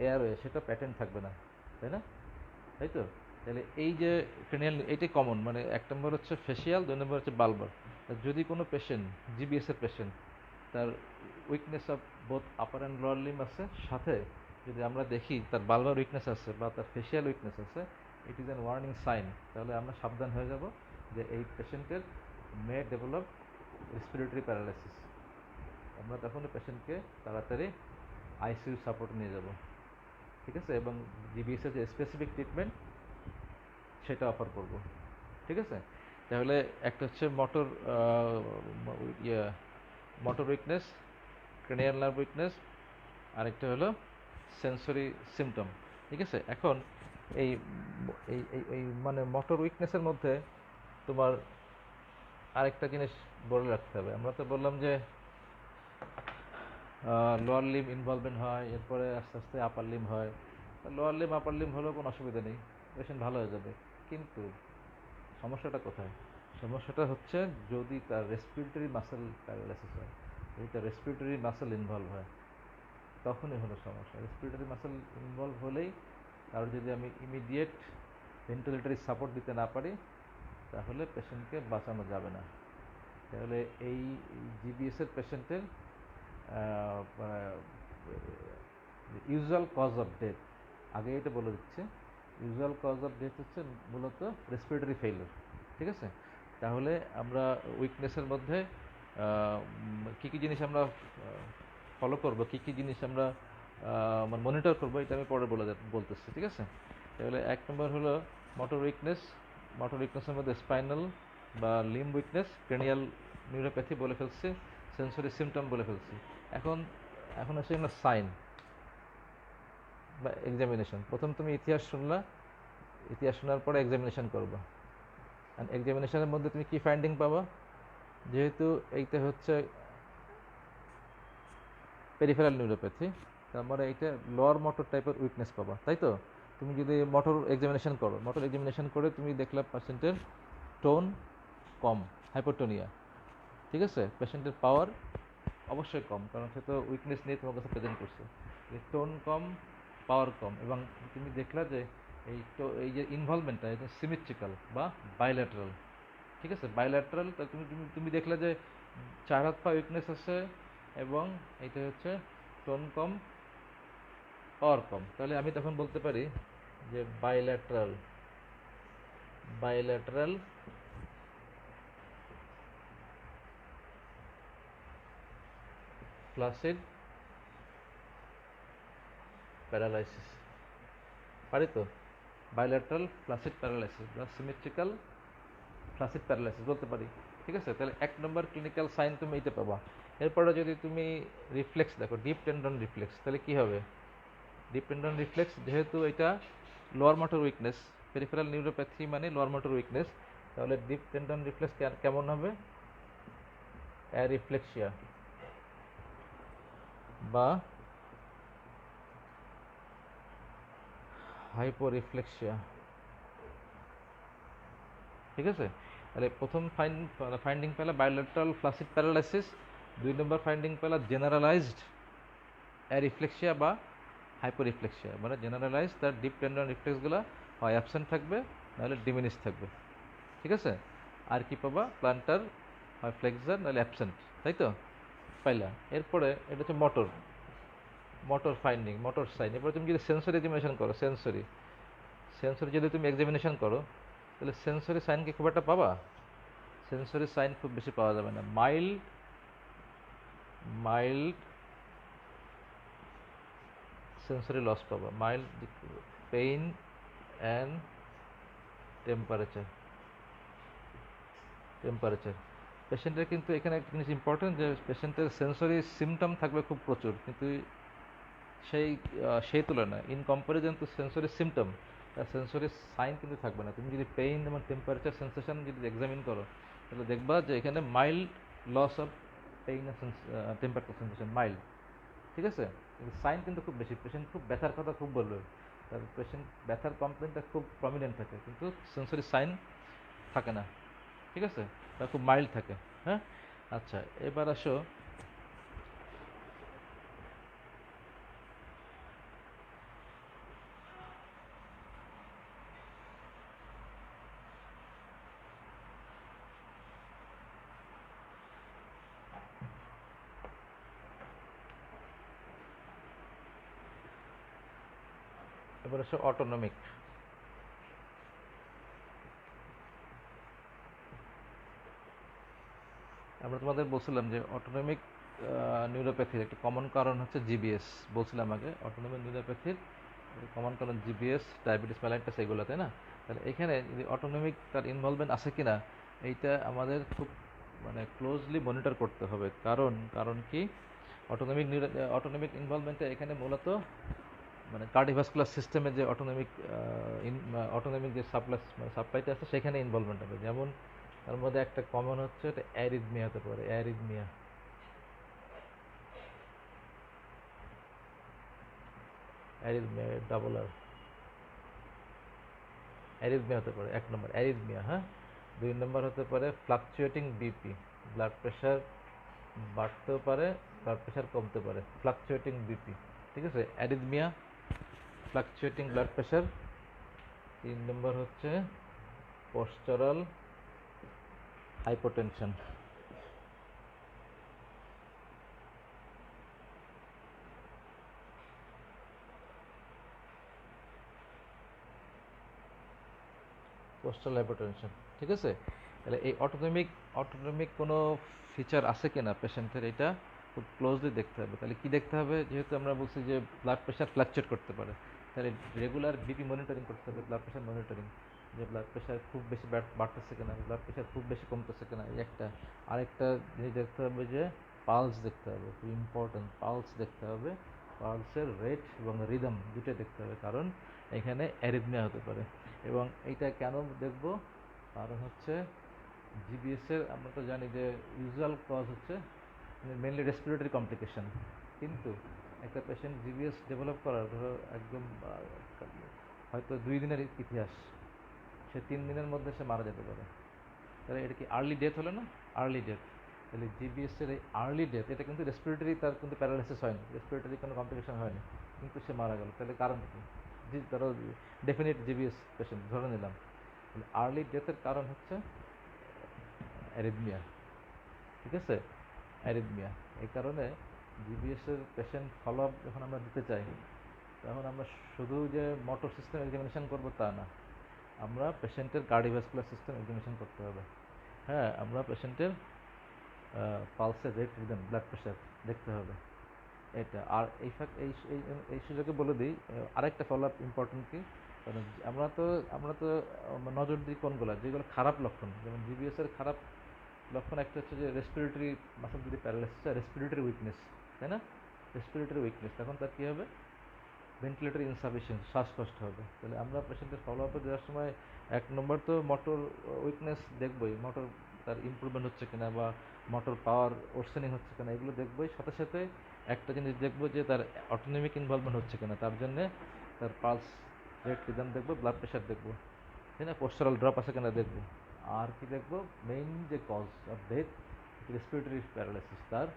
S2: এয়ারওয়ে সেটা প্যাটার্ন থাকবে না, তাই না? তাই তো? তাহলে এই যে ক্রেনিয়াল, এইটাই কমন। মানে 1 নম্বর হচ্ছে ফেসিয়াল, 2 নম্বর হচ্ছে বালবার। যদি কোনো পেশেন্ট জিবিএস এর পেশেন্ট, তার weakness of both upper and lower limb আছে, সাথে যদি আমরা দেখি তার বালবার উইকনেস আছে বা তার ফেসিয়াল উইকনেস আছে, it is an warning sign. তাহলে আমরা সাবধান হয়ে যাব যে এই পেশেন্টের মে ডেভেলপ রেসপিরেটরি প্যারালাইসিস। আমরা তখন পেশেন্টকে তাড়াতাড়ি আইসিইউ সাপোর্ট নিয়ে যাব, ঠিক আছে? এবং জিবিএসের যে স্পেসিফিক ট্রিটমেন্ট সেটা অফার করব, ঠিক আছে? তাহলে একটা হচ্ছে motor weakness, cranial nerve weakness, আরেকটা হলো সেন্সরি সিমটম, ঠিক আছে? এখন এই এই মানে মোটর উইকনেসের মধ্যে তোমার আরেকটা জিনিস বলে রাখতে হবে। আমরা তো বললাম যে লোয়ার লিম্ব ইনভলভমেন্ট হয়, এরপরে আস্তে আস্তে আপার লিম্ব হয়। লোয়ার লিম্ব আপার লিম্ব হলেও কোনো অসুবিধা নেই, পেশেন্ট ভালো হয়ে যাবে। কিন্তু সমস্যাটা কোথায়? সমস্যাটা হচ্ছে যদি তার রেসপিরেটরি মাসেল প্যারালাইসিস হয়, যদি তার রেসপিরেটরি মাসেল ইনভলভ হয়, তখনই হলো সমস্যা। রেসপিরেটরি মাসেল ইনভলভ হলেই, আর যদি আমি ইমিডিয়েট ভেন্টিলেটরি সাপোর্ট দিতে না পারি, তাহলে পেশেন্টকে বাঁচানো যাবে না। তাহলে এই জিবিএসের পেশেন্টের ইউজুয়াল কজ অফ ডেথ, আগে এটা বলে দিচ্ছে, ইউজুয়াল কজ অফ ডেথ হচ্ছে মূলত রেসপিরেটরি ফেইলিওর, ঠিক আছে? তাহলে আমরা উইকনেসের মধ্যে কী কী জিনিস আমরা ফলো করব, কী কী জিনিস আমরা মনিটর করবো, এটা আমি পরে বলতেছি, ঠিক আছে? তাহলে 1 নম্বর হলো মোটর উইকনেস। মোটর উইকনেসের মধ্যে স্পাইনাল বা লিম্ব উইকনেস, ক্রেনিয়াল নিউরোপ্যাথি বলে ফেলছি, সেন্সরি সিমটম বলে ফেলছি। এখন আসে আমরা সাইন বা এক্সামিনেশন। প্রথম তুমি ইতিহাস শুনলা, ইতিহাস শোনার পরে এক্সামিনেশন করবা। অ্যান্ড এক্সামিনেশনের মধ্যে তুমি কি ফাইন্ডিং পাবা? যেহেতু এইটা হচ্ছে পেরিফেরাল নিউরোপ্যাথি, তার মানে এইটা লোয়ার মোটর টাইপের উইকনেস পাবা, তাই তো? তুমি যদি মোটর এক্সামিনেশন করো, মোটর এক্সামিনেশন করে তুমি দেখলা পেশেন্টের টোন কম, হাইপোটোনিয়া, ঠিক আছে? পেশেন্টের পাওয়ার অবশ্যই কম, কারণ সে তো উইকনেস নিয়ে তোমার কাছে প্রেজেন্ট করছে। টোন কম, পাওয়ার কম, এবং তুমি দেখলা যে এই যে ইনভলভমেন্টটা এটা সিমেট্রিক্যাল বা বাইল্যাটারাল, ঠিক আছে? বাইল্যাটারাল, তা তুমি দেখলা যে 4 হাত পা উইকনেস আছে, এবং এটা হচ্ছে টোন কম, পাওয়ার কম। তাহলে আমি তখন বলতে পারি যে বাইল্যাটারাল ফ্লাসিড প্যারালাইসিস, পারি তো? বাইল্যাটারাল ফ্লাসিড প্যারালাইসিস বা সিমেট্রিক্যাল ফ্লাসিড প্যারালাইসিস বলতে পারি। ঠিক আছে, তাহলে 1 নম্বর ক্লিনিক্যাল সাইন তুমি এইটা পাবা। এরপরে যদি তুমি রিফ্লেক্স দেখো, ডিপ টেন্ডন রিফ্লেক্স, তাহলে কি হবে? ডিপ টেন্ডন রিফ্লেক্স যেহেতু এটা lower motor weakness, peripheral neuropathy মানে লোয়ার মোটর উইকনেস, তাহলে ডিপ টেন্ডন রিফ্লেক্স কেমন হবে? অ্যারিফ্লেক্সিয়া বা হাইপোরিফ্লেক্সিয়া। ঠিক আছে, তাহলে প্রথম ফাইন্ডিং পেলা বাইলেটারাল ফ্লাসিড প্যারালাইসিস, 2 নম্বর ফাইন্ডিং পেলা জেনারেলাইজড অ্যারিফ্লেক্সিয়া বা হাইপোরিফ্লেক্সিয়া, মানে জেনারেলাইজ তার ডিপ টেন্ডন রিফ্লেক্সগুলো হয় অ্যাবসেন্ট থাকবে নাহলে ডিমিনিশ থাকবে। ঠিক আছে, আর কি পাবা? প্লান্টার হয় ফ্লেক্সার নাহলে অ্যাবসেন্ট, তাই তো পাইলা। এরপরে এটা হচ্ছে মোটর ফাইন্ডিং, মোটর সাইন। এরপরে তুমি যদি সেন্সরি এক্সামিনেশন করো, সেন্সরি যদি তুমি এক্সামিনেশন করো, তাহলে সেন্সরি সাইন কি খুব একটা পাবা? সেন্সরি সাইন খুব বেশি পাওয়া যাবে না। মাইল্ড সেন্সরি লস পাবা, মাইল্ড পেইন অ্যান্ড টেম্পারেচার। পেশেন্টের কিন্তু এখানে একটা জিনিস ইম্পর্টেন্ট, যে পেশেন্টের সেন্সরি সিমটম থাকবে খুব প্রচুর, কিন্তু সেই তুলনায় in comparison to sensory symptom sensory sign কিন্তু থাকবে না। তুমি যদি পেইন এবং টেম্পারেচার সেন্সেশন যদি এক্সামিন করো, তাহলে দেখবা যে এখানে mild loss of pain temperature sensation mild. ঠিক আছে, কিন্তু সাইন কিন্তু খুব বেশি। পেশেন্ট খুব ব্যথার কথা খুব বলবে, তার পেশেন্ট ব্যথার কমপ্লেনটা খুব প্রমিনেন্ট থাকে, কিন্তু সেন্সরি সাইন থাকে না। ঠিক আছে, তা খুব মাইল্ড থাকে। হ্যাঁ, আচ্ছা, এবার আসো অটোনমিক। আমরা তোমাদের বলছিলাম যে অটোনমিক নিউরোপ্যাথির একটা কমন কারণ হচ্ছে জিবিএস, বলছিলাম আগে। অটোনমিক নিউরোপ্যাথির কমন কারণ জিবিএস, ডায়াবেটিস মেলাইটাস, এগুলো, তাই না? তাহলে এখানে যদি অটোনমিক তার ইনভলভমেন্ট আছে কিনা, এইটা আমাদের খুব মানে ক্লোজলি মনিটর করতে হবে। কারণ কি, অটোনমিক ইনভলভমেন্টটা এখানে মূলত মানে কার্ডিওভাস্কুলার সিস্টেমে যে অটোনমিক যে সাপ্লাইটা আছে সেখানে ইনভলভমেন্ট হবে। যেমন তার মধ্যে একটা কমন হচ্ছে এটা অ্যারিথমিয়া হতে পারে, অ্যারিথমিয়া ডাবল আর অ্যারিথমিয়া হতে পারে, 1 নম্বর অ্যারিথমিয়া। হ্যাঁ, 2 নম্বর হতে পারে ফ্লাকচুয়েটিং বিপি, ব্লাড প্রেশার বাড়তেও পারে, ব্লাড প্রেশার কমতে পারে, ফ্লাকচুয়েটিং বিপি। ঠিক আছে, অ্যারিথমিয়া, ফ্লাকচুয়েটিং ব্লাড প্রেশার। 3 নম্বর হচ্ছে পোস্টারাল হাইপোটেনশন। Postural hypotension. ঠিক আছে, তাহলে এই অটোনমিক কোনো ফিচার আছে কিনা পেশেন্টের, এটা খুব ক্লোজলি দেখতে হবে। তাহলে কি দেখতে হবে? যেহেতু আমরা বলছি যে ব্লাড প্রেশার ফ্লাকচুয়েট করতে পারে, তাহলে রেগুলার বিপি মনিটরিং করতে হবে, ব্লাড প্রেশার মনিটরিং, যে ব্লাড প্রেশার খুব বেশি বাড়তেছে কিনা, ব্লাড প্রেশার খুব বেশি কমতেছে কিনা, এই একটা। আরেকটা জিনিস দেখতে হবে যে পালস দেখতে হবে, খুব ইম্পর্টেন্ট, পালস দেখতে হবে। পালসের রেট এবং রিদম দুটোই দেখতে হবে, কারণ এখানে অ্যারিথমিয়া হতে পারে। এবং এইটা কেন দেখব? কারণ হচ্ছে জিবিএসের আমরা তো জানি যে ইউজুয়াল কজ হচ্ছে মেনলি রেসপিরেটরি কমপ্লিকেশন, কিন্তু একটা পেশেন্ট জিবিএস ডেভেলপ করার ধরো একদম হয়তো 2 দিনের ইতিহাস, সে 3 দিনের মধ্যে সে মারা যেতে পারে। তাহলে এটা কি আর্লি ডেথ হলো না? Early death. তাহলে জিবিএসের এই আর্লি ডেথ, এটা কিন্তু রেসপিরেটরি, তার কিন্তু প্যারালাইসিস হয়নি, রেসপিরেটরি কোনো কমপ্লিকেশন হয়নি, কিন্তু সে মারা গেল। তাহলে কারণ কি? ধরো ডেফিনিট জিবিএস পেশেন্ট ধরে নিলাম, তাহলে আর্লি ডেথের কারণ হচ্ছে অ্যারিথমিয়া। ঠিক আছে, অ্যারিথমিয়া। এই কারণে জিবিএসের পেশেন্ট ফলো আপ যখন আমরা দিতে চাই, তখন আমরা শুধু যে মোটর সিস্টেম এক্সামিনেশন করবো তা না, আমরা পেশেন্টের কার্ডিওভাস্কুলার সিস্টেম এক্সামিনেশন করতে হবে। হ্যাঁ, আমরা পেশেন্টের পালসের রেট রিদম, ব্লাড প্রেশার দেখতে হবে এটা। আর এই এই সুযোগে বলে দিই আরেকটা ফলো আপ ইম্পর্টেন্ট কি, কারণ আমরা তো নজর দিই কোনগুলো যেগুলো খারাপ লক্ষণ, যেমন জিবিএস এর খারাপ লক্ষণ একটা হচ্ছে যে রেসপিরেটরি মাসল যদি প্যারালাইসিস হয়, রেসপিরেটরি উইকনেস, তাই না? রেসপিরেটরি উইকনেস, তখন তার কী হবে? ভেন্টিলেটরি ইনসাফিসিয়েন্স, শ্বাসকষ্ট হবে। তাহলে আমরা পেশেন্টের ফলো আপে দেওয়ার সময় 1 নম্বর তো মোটর উইকনেস দেখবই, মোটর তার ইমপ্রুভমেন্ট হচ্ছে কিনা বা মোটর পাওয়ার ওর্সেনিং হচ্ছে কিনা এগুলো দেখবই। সাথে সাথে একটা জিনিস দেখবো যে তার অটোনমিক ইনভলভমেন্ট হচ্ছে কিনা, তার জন্যে তার পালস রেট রিদম দেখবো, ব্লাড প্রেশার দেখবো, তাই না? পোস্টারাল ড্রপ আছে কিনা দেখবো। আর কি দেখবো? মেইন যে cause of death respiratory paralysis, তার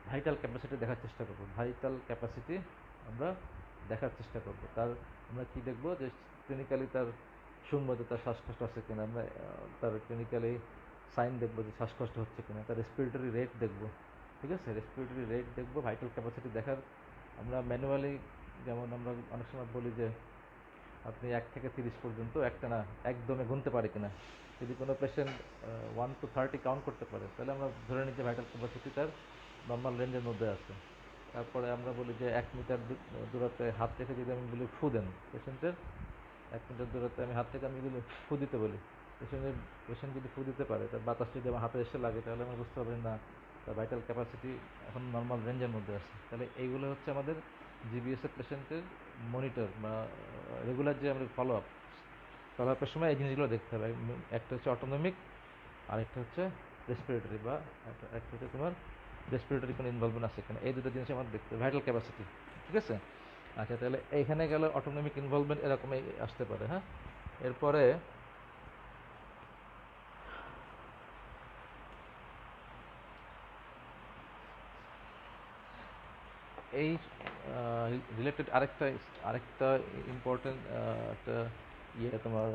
S2: ভাইটাল ক্যাপাসিটি দেখার চেষ্টা করবো। ভাইটাল ক্যাপাসিটি আমরা দেখার চেষ্টা করবো। তার আমরা কি দেখবো? যে ক্লিনিক্যালি তার শুনবো যে তার শ্বাসকষ্ট আছে কিনা, আমরা তার ক্লিনিক্যালি সাইন দেখবো যে শ্বাসকষ্ট হচ্ছে কিনা, তার রেসপিরেটরি রেট দেখবো, ঠিক আছে? রেসপিরেটরি রেট দেখবো, ভাইটাল ক্যাপাসিটি দেখার আমরা ম্যানুয়ালি, যেমন আমরা অনেক সময় বলি যে আপনি 1 থেকে 30 পর্যন্ত একটা না একদমে গুনতে পারে কিনা। যদি কোনো পেশেন্ট 1 to 30 কাউন্ট করতে পারে, তাহলে আমরা ধরে নিই যে ভাইটাল ক্যাপাসিটি তার নর্মাল রেঞ্জের মধ্যে আছে। তারপরে আমরা বলি যে 1 মিটার দূরত্বে হাত রেখে যদি আমি বলি ফু দেন পেশেন্টের, 1 মিটার দূরত্বে আমি হাত থেকে আমি যদি ফু দিতে বলি, পেশেন্ট যদি ফু দিতে পারে, তার বাতাস যদি আমার হাতে এসে লাগে, তাহলে আমরা বুঝতে পারবেন না তার ভাইটাল ক্যাপাসিটি এখন নর্মাল রেঞ্জের মধ্যে আছে। তাহলে এইগুলো হচ্ছে আমাদের জিবিএসের পেশেন্টের মনিটর বা রেগুলার যে আমাদের ফলো আপের সময় এই জিনিসগুলো দেখতে হবে। একটা হচ্ছে অটোনমিক, আরেকটা হচ্ছে রেসপিরেটরি, বা একটা হচ্ছে তোমার রেসপিরেটরি কোনো ইনভলভমেন্ট আছে কিনা, এই দুটো জিনিস আমাদের দেখতে হবে। ভাইটাল ক্যাপাসিটি, ঠিক আছে? আচ্ছা, তাহলে এইখানে গেলে অটোনমিক ইনভলভমেন্ট এরকমই আসতে পারে। হ্যাঁ, এরপরে এই রিলেটেড আরেকটা ইম্পর্টেন্ট একটা তোমার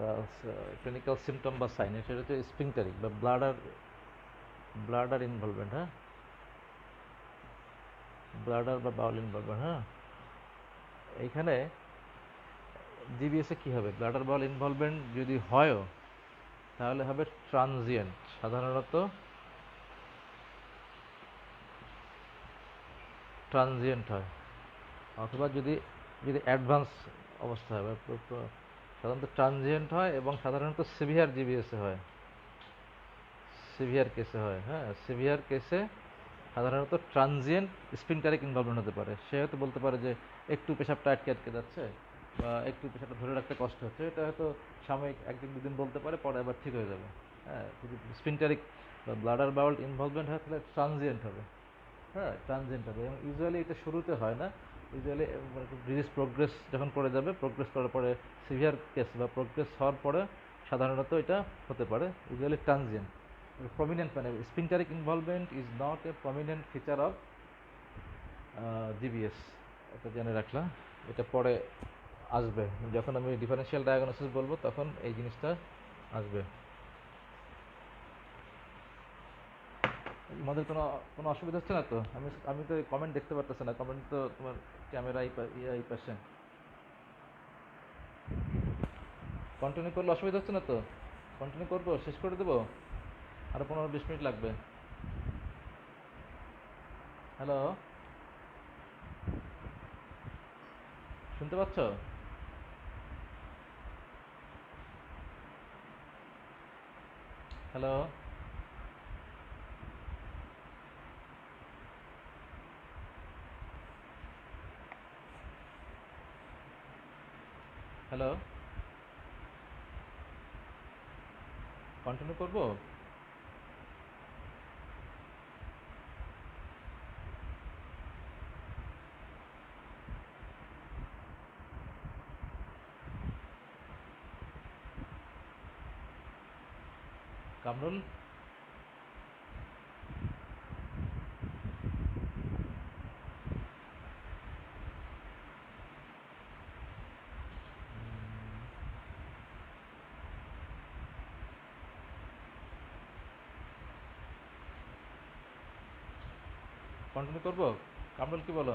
S2: ক্লিনিক্যাল সিমটম বা সাইন, সেটা হচ্ছে স্পিংটারিক বা ব্লাডার ইনভলভমেন্ট। হ্যাঁ, ব্লাডার বা বাউল ইনভলভমেন্ট। হ্যাঁ, এইখানে জিবিএসে কী হবে? ব্লাডার বাউল ইনভলভমেন্ট যদি হয়ও, তাহলে হবে ট্রানজিয়েন্ট, সাধারণত ট্রানজিয়েন্ট হয়, অথবা যদি যদি অ্যাডভান্স অবস্থা হয়, সাধারণত ট্রানজিয়েন্ট হয় এবং সাধারণত সিভিয়ার জিবিএসে হয়, সিভিয়ার কেসে হয়। হ্যাঁ, সিভিয়ার কেসে সাধারণত ট্রানজিয়েন্ট স্পিংটারিক ইনভলভমেন্ট হতে পারে। সে হয়তো বলতে পারে যে একটু পেশাবটা আটকে আটকে যাচ্ছে বা একটু পেশাবটা ধরে রাখতে কষ্ট হচ্ছে, এটা হয়তো সাময়িক 1-2 দিন বলতে পারে, পরে আবার ঠিক হয়ে যাবে। হ্যাঁ, যদি স্পিংটারিক বা ব্লাডার বাউল ইনভলভমেন্ট হয়, তাহলে ট্রানজিয়েন্ট হবে। হ্যাঁ, ট্রানজিয়েন্ট হবে, এবং ইউজুয়ালি এটা শুরুতে হয় না। ইউজুয়ালি ডিজিজ প্রোগ্রেস যখন করে যাবে, প্রোগ্রেস করার পরে সিভিয়ার কেস বা প্রোগ্রেস হওয়ার পরে সাধারণত এটা হতে পারে, ইউজুয়ালি ট্রানজিয়েন্ট। প্রমিনেন্ট মানে sphincteric involvement is not a prominent feature of GBS, এটা জেনে রাখলাম। এটা পরে আসবে, যখন আমি ডিফারেন্সিয়াল ডায়াগনোসিস বলবো তখন এই জিনিসটা আসবে। আমাদের কোনো কোনো অসুবিধা হচ্ছে না তো? আমি তো কমেন্ট দেখতে পারতেছি না, কমেন্ট তো তোমার ক্যামেরা এই পাশে। কন্টিনিউ করলে অসুবিধা হচ্ছে না তো? কন্টিনিউ করবো, শেষ করে দেবো, আরও 15-20 মিনিট লাগবে। হ্যালো, শুনতে পাচ্ছ? হ্যালো, হ্যালো, কন্টিনিউ করবো? কামরুল, কন্টিনিউ করবো? কামরুল কি বলো?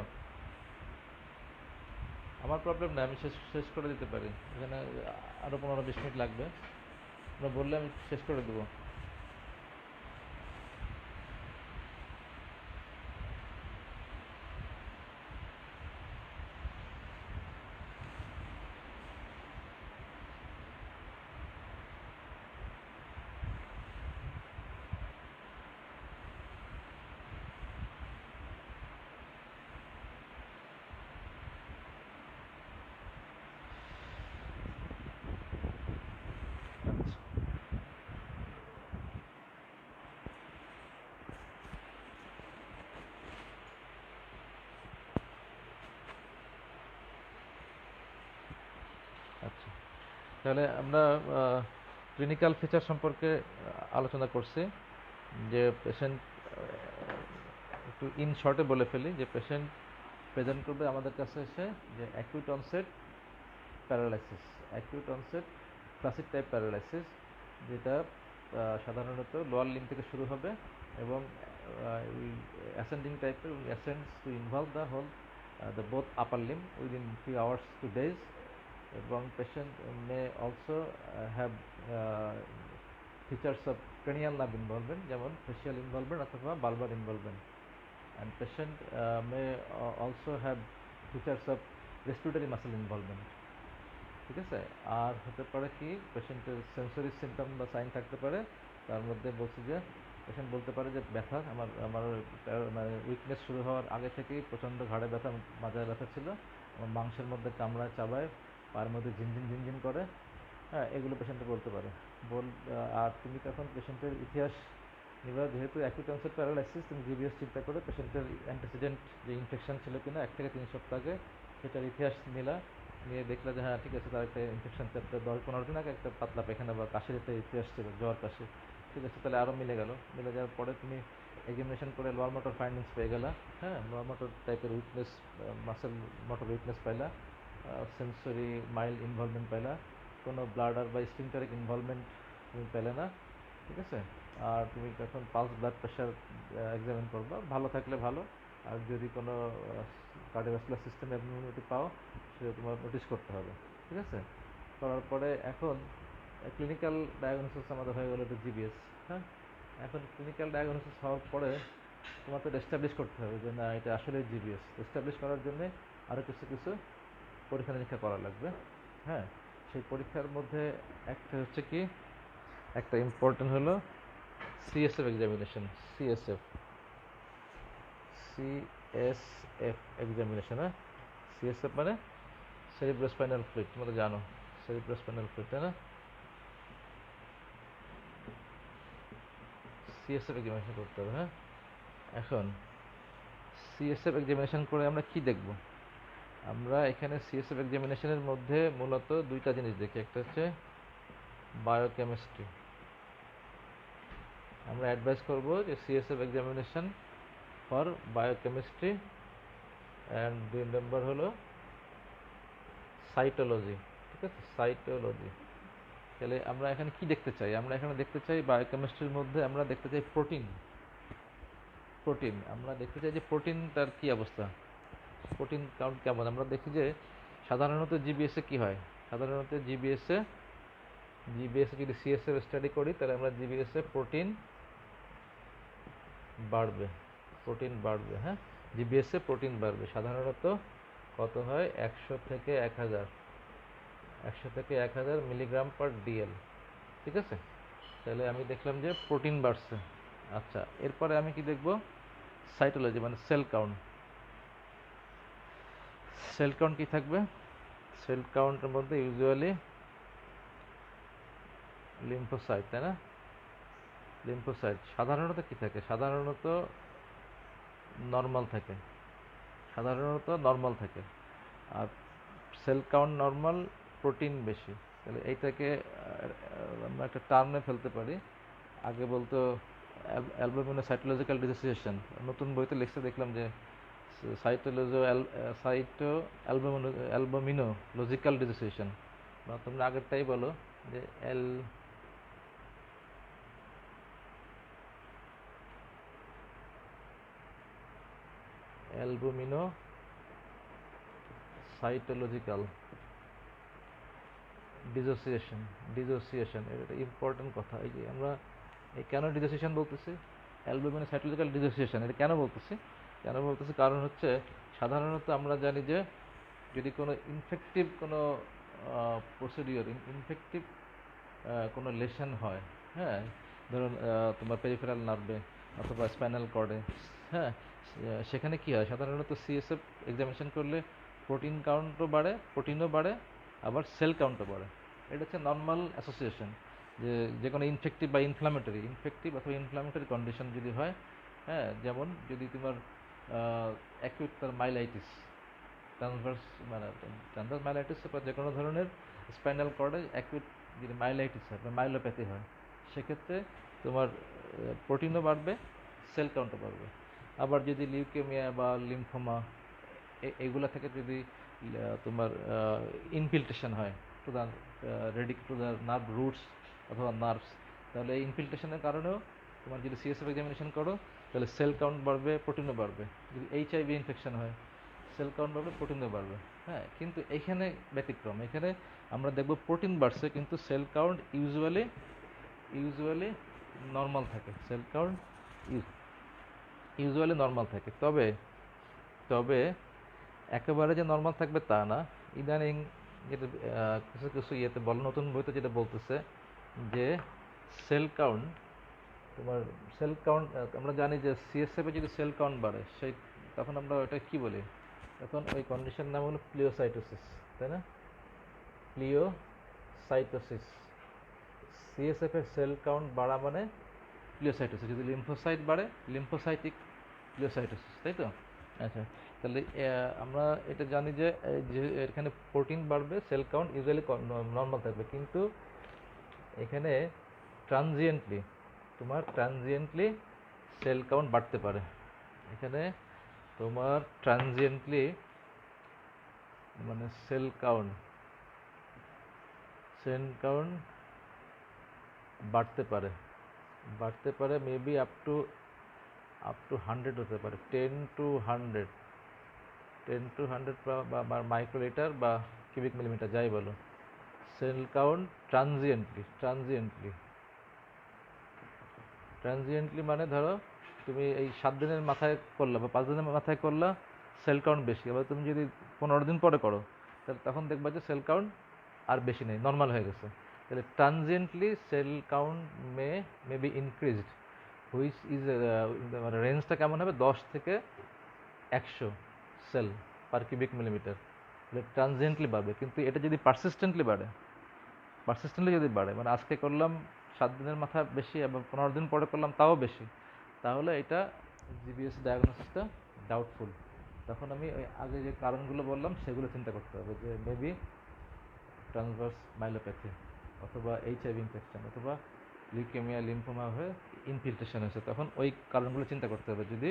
S2: আমার প্রবলেম নেই, আমি শেষ শেষ করে দিতে পারি। এখানে আরও 15-20 মিনিট লাগবে, তোমরা বললে আমি শেষ করে দেবো। তাহলে আমরা ক্লিনিক্যাল ফিচার সম্পর্কে আলোচনা করছি যে পেশেন্ট একটু ইন শর্টে বলে ফেলি যে পেশেন্ট প্রেজেন্ট করবে আমাদের কাছে এসে যে acute onset paralysis, acute onset classic type paralysis, যেটা সাধারণত লোয়ার লিম্ব থেকে শুরু হবে এবং অ্যাসেন্ডিং টাইপের ascends to involve the whole the both upper limb within 3 hours to days, এবং patient may also have features of cranial nerve involvement যেমন facial involvement অথবা bulbar involvement, and patient may also have features of respiratory muscle involvement. ঠিক আছে, আর হতে পারে কি পেশেন্টের sensory symptom বা সাইন থাকতে পারে, তার মধ্যে বলছি যে পেশেন্ট বলতে পারে যে ব্যথা আমার আমার মানে উইকনেস শুরু হওয়ার আগে থেকেই প্রচণ্ড ঘাড়ে ব্যথা, মাজায় ব্যথা ছিল, আমার মাংসের মধ্যে কামড়ায় চাবায়, পায়ের মধ্যে ঝিনঝিন ঝিনঝিন করে, হ্যাঁ এগুলো পেশেন্টে বলতে পারে। আর তুমি তখন পেশেন্টের ইতিহাস নিবা, যেহেতু অ্যাকিউট অনসেট প্যারালাইসিস, তুমি জিবিএস চিন্তা করে পেশেন্টের অ্যান্টিসিডেন্ট যে ইনফেকশন ছিল কিনা 1 থেকে 3 সপ্তাহ আগে সেটার ইতিহাস নিলা, নিয়ে দেখলা যে হ্যাঁ ঠিক আছে তার একটা ইনফেকশন 10-15 দিন আগে একটা পাতলা পায়খানা বা কাশির একটা ইতিহাস ছিল, জ্বর কাশি, ঠিক আছে, তাহলে আরও মিলে গেল। মিলে যাওয়ার পরে তুমি এক্সামিনেশন করে লোয়ার মোটর ফাইন্ডিংস পেয়ে গেলা, হ্যাঁ লোয়ার মোটর টাইপের উইকনেস, মাসেল মোটর উইকনেস পাইলা, সেন্সরি মাইল্ড ইনভলভমেন্ট পাইলা, কোনো ব্লাডার বা স্ফিংটারিক ইনভলভমেন্ট তুমি পেলে না, ঠিক আছে। আর তুমি তখন পালস ব্লাড প্রেশার এক্সামিন করবা, ভালো থাকলে ভালো, আর যদি কোনো কার্ডিওভাস্কুলার সিস্টেম অ্যাবনর্মালিটি পাও সেটা তোমার নোটিস করতে হবে, ঠিক আছে। করার পরে এখন ক্লিনিক্যাল ডায়াগনোসিস আমাদের হয়ে গেলো এটা জিবিএস, হ্যাঁ। এখন ক্লিনিক্যাল ডায়াগনোসিস হওয়ার পরে তোমার তো এস্টাবলিশ করতে হবে যে না এটা আসলে জিবিএস। এস্টাবলিশ করার জন্যে আরও কিছু কিছু পরীক্ষা নিরীক্ষা করা লাগবে, হ্যাঁ। সেই পরীক্ষার মধ্যে একটা হচ্ছে কি, একটা ইম্পর্টেন্ট হলো CSF examination, CSF CSF examination, হ্যাঁ। সিএসএফ মানে সেরিব্রোস্পাইনাল ফ্লুইড, তোমরা জানো সেরিব্রোস্পাইনাল ফ্লুইড, তাই না? সিএসএফ এক্সামিনেশন করতে হবে, হ্যাঁ। এখন সিএসএফ এক্সামিনেশন করে আমরা কি দেখব? আমরা এখানে সিএসএফ এক্সামিনেশনের মধ্যে মূলত দুইটা জিনিস দেখি, একটা হচ্ছে বায়োকেমিস্ট্রি। আমরা অ্যাডভাইস করব যে CSF examination for biochemistry, and 2 নম্বর হলো সাইটোলজি, ঠিক আছে, সাইটোলজি। তাহলে আমরা এখানে কি দেখতে চাই? আমরা এখানে দেখতে চাই বায়োকেমিস্ট্রির মধ্যে আমরা দেখতে চাই প্রোটিন, প্রোটিন আমরা দেখতে চাই যে প্রোটিনটার কী অবস্থা, প্রোটিন কাউন্ট কেমন। আমরা দেখি যে সাধারণত জিবিএসে কী হয়, সাধারণত জিবিএসে যদি সিএসএফ স্টাডি করি তাহলে আমরা জিবিএসে প্রোটিন বাড়বে, প্রোটিন বাড়বে, হ্যাঁ। জিবিএসে প্রোটিন বাড়বে সাধারণত কত হয়, 100 থেকে 1000 মিলিগ্রাম পার ডিএল, ঠিক আছে। তাহলে আমি দেখলাম যে প্রোটিন বাড়ছে। আচ্ছা, এরপরে আমি কি দেখব, সাইটোলজি মানে সেল কাউন্ট। সেল কাউন্ট কী থাকবে? সেল কাউন্টের মধ্যে ইউজুয়ালি লিম্ফোসাইট, তাই না? লিম্ফোসাইট সাধারণত কী থাকে? সাধারণত নর্মাল থাকে, সাধারণত নর্মাল থাকে, আর সেল কাউন্ট নর্মাল, প্রোটিন বেশি। তাহলে এইটাকে আমরা একটা টার্মে ফেলতে পারি। আগে বলতো অ্যালবুমিনো সাইটোলজিক্যাল ডিসোসিয়েশন, নতুন বইতে লিখতে দেখলাম যে সাইটো অ্যালবুমিনো লজিক্যাল ডিসোসিয়েশন, বা তোমরা আগেরটাই বলো যে অ্যালবুমিনো সাইটোলজিক্যাল ডিসোসিয়েশন, এটা ইম্পর্টেন্ট কথা। এই যে আমরা এই কেন ডিসোসিয়েশন বলতেছি, অ্যালবুমিনো সাইটোলজিক্যাল ডিসোসিয়েশন, এটা কেন বলতেছি? কারণ হচ্ছে সাধারণত আমরা জানি যে যদি কোনো ইনফেক্টিভ কোনো প্রসিডিওর, ইনফেক্টিভ কোনো লেশন হয়, হ্যাঁ, ধরুন তোমার পেরিফেরাল নার্ভে অথবা স্পাইনাল কর্ডে, হ্যাঁ, সেখানে কী হয় সাধারণত সিএসএফ এক্সামিনেশন করলে প্রোটিন কাউন্টও বাড়ে, প্রোটিনও বাড়ে, আবার সেল কাউন্টও বাড়ে। এটা হচ্ছে নর্মাল অ্যাসোসিয়েশন, যে কোনো ইনফেক্টিভ বা ইনফেক্টিভ অথবা ইনফ্লামেটরি কন্ডিশন যদি হয়, হ্যাঁ, যেমন যদি তোমার অ্যাকিউট মাইলাইটিস, ট্রান্সভার্স মাইলাইটিস বা যে কোনো ধরনের স্পাইনাল কর্ডে অ্যাকিউট যদি মাইলাইটিস হয় বা মাইলোপ্যাথি হয়, সেক্ষেত্রে তোমার প্রোটিনও বাড়বে, সেল কাউন্টও বাড়বে। আবার যদি লিউকেমিয়া বা লিম্ফোমা এইগুলা থেকে যদি তোমার ইনফিল্ট্রেশন হয় to the to the nerve roots অথবা নার্ভস, তাহলে এই ইনফিল্ট্রেশনের কারণেও তোমার যদি সিএসএফ এক্সামিনেশন করো তাহলে সেল কাউন্ট বাড়বে, প্রোটিনও বাড়বে। যদি এইচআইভি ইনফেকশন হয়, সেল কাউন্ট বাড়বে, প্রোটিনও বাড়বে। হ্যাঁ, কিন্তু এইখানে ব্যতিক্রম, এখানে আমরা দেখব প্রোটিন বাড়ছে কিন্তু সেল কাউন্ট ইউজুয়ালি নর্মাল থাকে, সেল কাউন্ট ইউজুয়ালি নর্মাল থাকে। তবে তবে একেবারে যে নর্মাল থাকবে তা না। ইদানিং যেটা কিছু কিছু ইয়েতে বলে, নতুন বইতে যেটা বলতেছে যে সেল কাউন্ট, তোমার সেল কাউন্ট, আমরা জানি যে সিএসএফে যদি সেল কাউন্ট বাড়ে সেই তখন আমরা ওটা কি বলি, তখন ওই কন্ডিশন নাম হলো প্লিওসাইটোসিস, তাই না? প্লিওসাইটোসিস, সিএসএফ এর সেল কাউন্ট বাড়া মানে প্লিওসাইটোসিস। যদি লিম্ফোসাইট বাড়ে, লিম্ফোসাইটিক প্লিওসাইটোসিস, তাই তো? আচ্ছা, তাহলে আমরা এটা জানি যে এখানে প্রোটিন বাড়বে, সেল কাউন্ট ইউজুয়ালি নর্মাল থাকবে, কিন্তু এখানে ট্রানজিয়েন্টলি সেল কাউন্ট বাড়তে পারে। এখানে তোমার ট্রানজিয়েন্টলি মানে সেল কাউন্ট বাড়তে পারে মেবি আপ টু 100 হতে পারে, 10 to 100 বা মাইক্রোলিটার বা কিউবিক মিলিমিটার যাই বলো। সেল কাউন্ট ট্রানজিয়েন্টলি মানে ধরো তুমি এই 7 দিনের মাথায় করলা বা 5 দিনের মাথায় করলা, সেল কাউন্ট বেশি। এবার তুমি যদি 15 দিন পরে করো তাহলে তখন দেখবা যে সেল কাউন্ট আর বেশি নেই, নর্মাল হয়ে গেছে। তাহলে transiently cell count may be increased, which is মানে রেঞ্জটা কেমন হবে, 10 থেকে 100 সেল পার কিউবিক মিলিমিটার। তাহলে ট্রানজিয়েন্টলি বাড়বে, কিন্তু এটা যদি পারসিস্টেন্টলি যদি বাড়ে, মানে আজকে করলাম 7 দিনের মাথা বেশি এবং 15 দিন পরে করলাম তাও বেশি, তাহলে এটা জিবিএস ডায়াগনোসিসটা ডাউটফুল। তখন আমি ওই আগে যে কারণগুলো বললাম সেগুলো চিন্তা করতে হবে, যে মেবি ট্রান্সভার্স মাইলোপ্যাথি অথবা এইচআইভি ইনফেকশন অথবা লিউকেমিয়া লিম্ফোমা হয়ে ইনফিল্ট্রেশন হয়েছে, তখন ওই কারণগুলো চিন্তা করতে হবে। যদি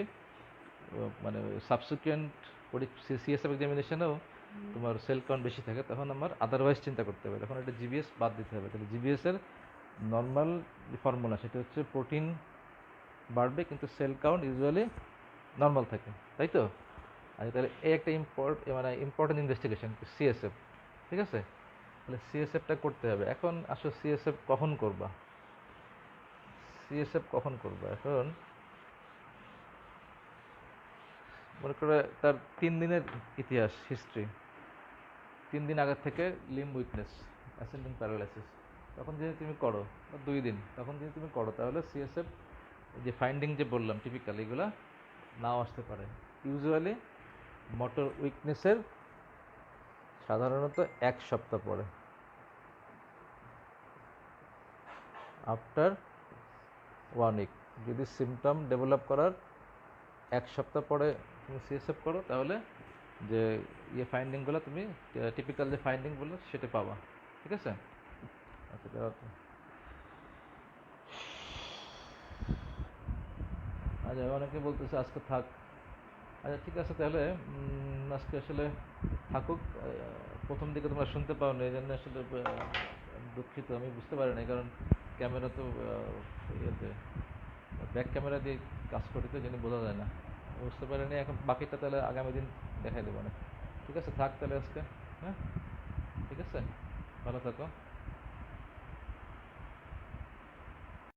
S2: মানে সাবসিকুয়েন্ট সিএসএফ এক্সামিনেশনেও তোমার সেল কাউন্ট বেশি থাকে, তখন আমার আদারওয়াইজ চিন্তা করতে হবে, তখন একটা জিবিএস বাদ দিতে হবে। তাহলে জিবিএস এর নর্মাল যে ফর্মুলা সেটা হচ্ছে প্রোটিন বাড়বে কিন্তু সেল কাউন্ট ইউজুয়ালি নর্মাল থাকে, তাই তো? আচ্ছা, তাহলে এই একটা ইম্পর্টেন্ট ইনভেস্টিগেশন সিএসএফ, ঠিক আছে? তাহলে সিএসএফটা করতে হবে। এখন আসো সিএসএফ কখন করবা, এখন মনে করে তার 3 দিনের ইতিহাস, হিস্ট্রি, 3 দিন আগের থেকে লিম্ব উইকনেস, অ্যাসেন্ডিং প্যারালাইসিস, তখন যদি তুমি করো, বা 2 দিন, তখন যদি তুমি করো, তাহলে সিএসএফ যে ফাইন্ডিং যে বললাম টিপিক্যাল, এগুলো নাও আসতে পারে। ইউজুয়ালি মোটর উইকনেসের সাধারণত 1 সপ্তাহ পরে, আফটার 1 উইক। যদি সিমটম ডেভেলপ করার 1 সপ্তাহ পরে তুমি সিএসএফ করো, তাহলে যে ফাইন্ডিংগুলো তুমি টিপিক্যাল যে ফাইন্ডিংগুলো সেটা পাবা, ঠিক আছে? আচ্ছা, আচ্ছা, অনেকে বলতেছে আজকে থাক। আচ্ছা, ঠিক আছে, তাহলে আজকে আসলে থাকুক। প্রথম দিকে তোমরা শুনতে পাও না, এই জন্য আসলে দুঃখিত, আমি বুঝতে পারি না, কারণ ক্যামেরা তো ইয়েতে ব্যাক ক্যামেরা দিয়ে কাজ করি তো, জন্য বোঝা যায় না, বুঝতে পারিনি। এখন বাকিটা তাহলে আগামী দিন দেখাই দেবো না। ঠিক আছে, থাক তাহলে আজকে। হ্যাঁ, ঠিক আছে, ভালো থাকো।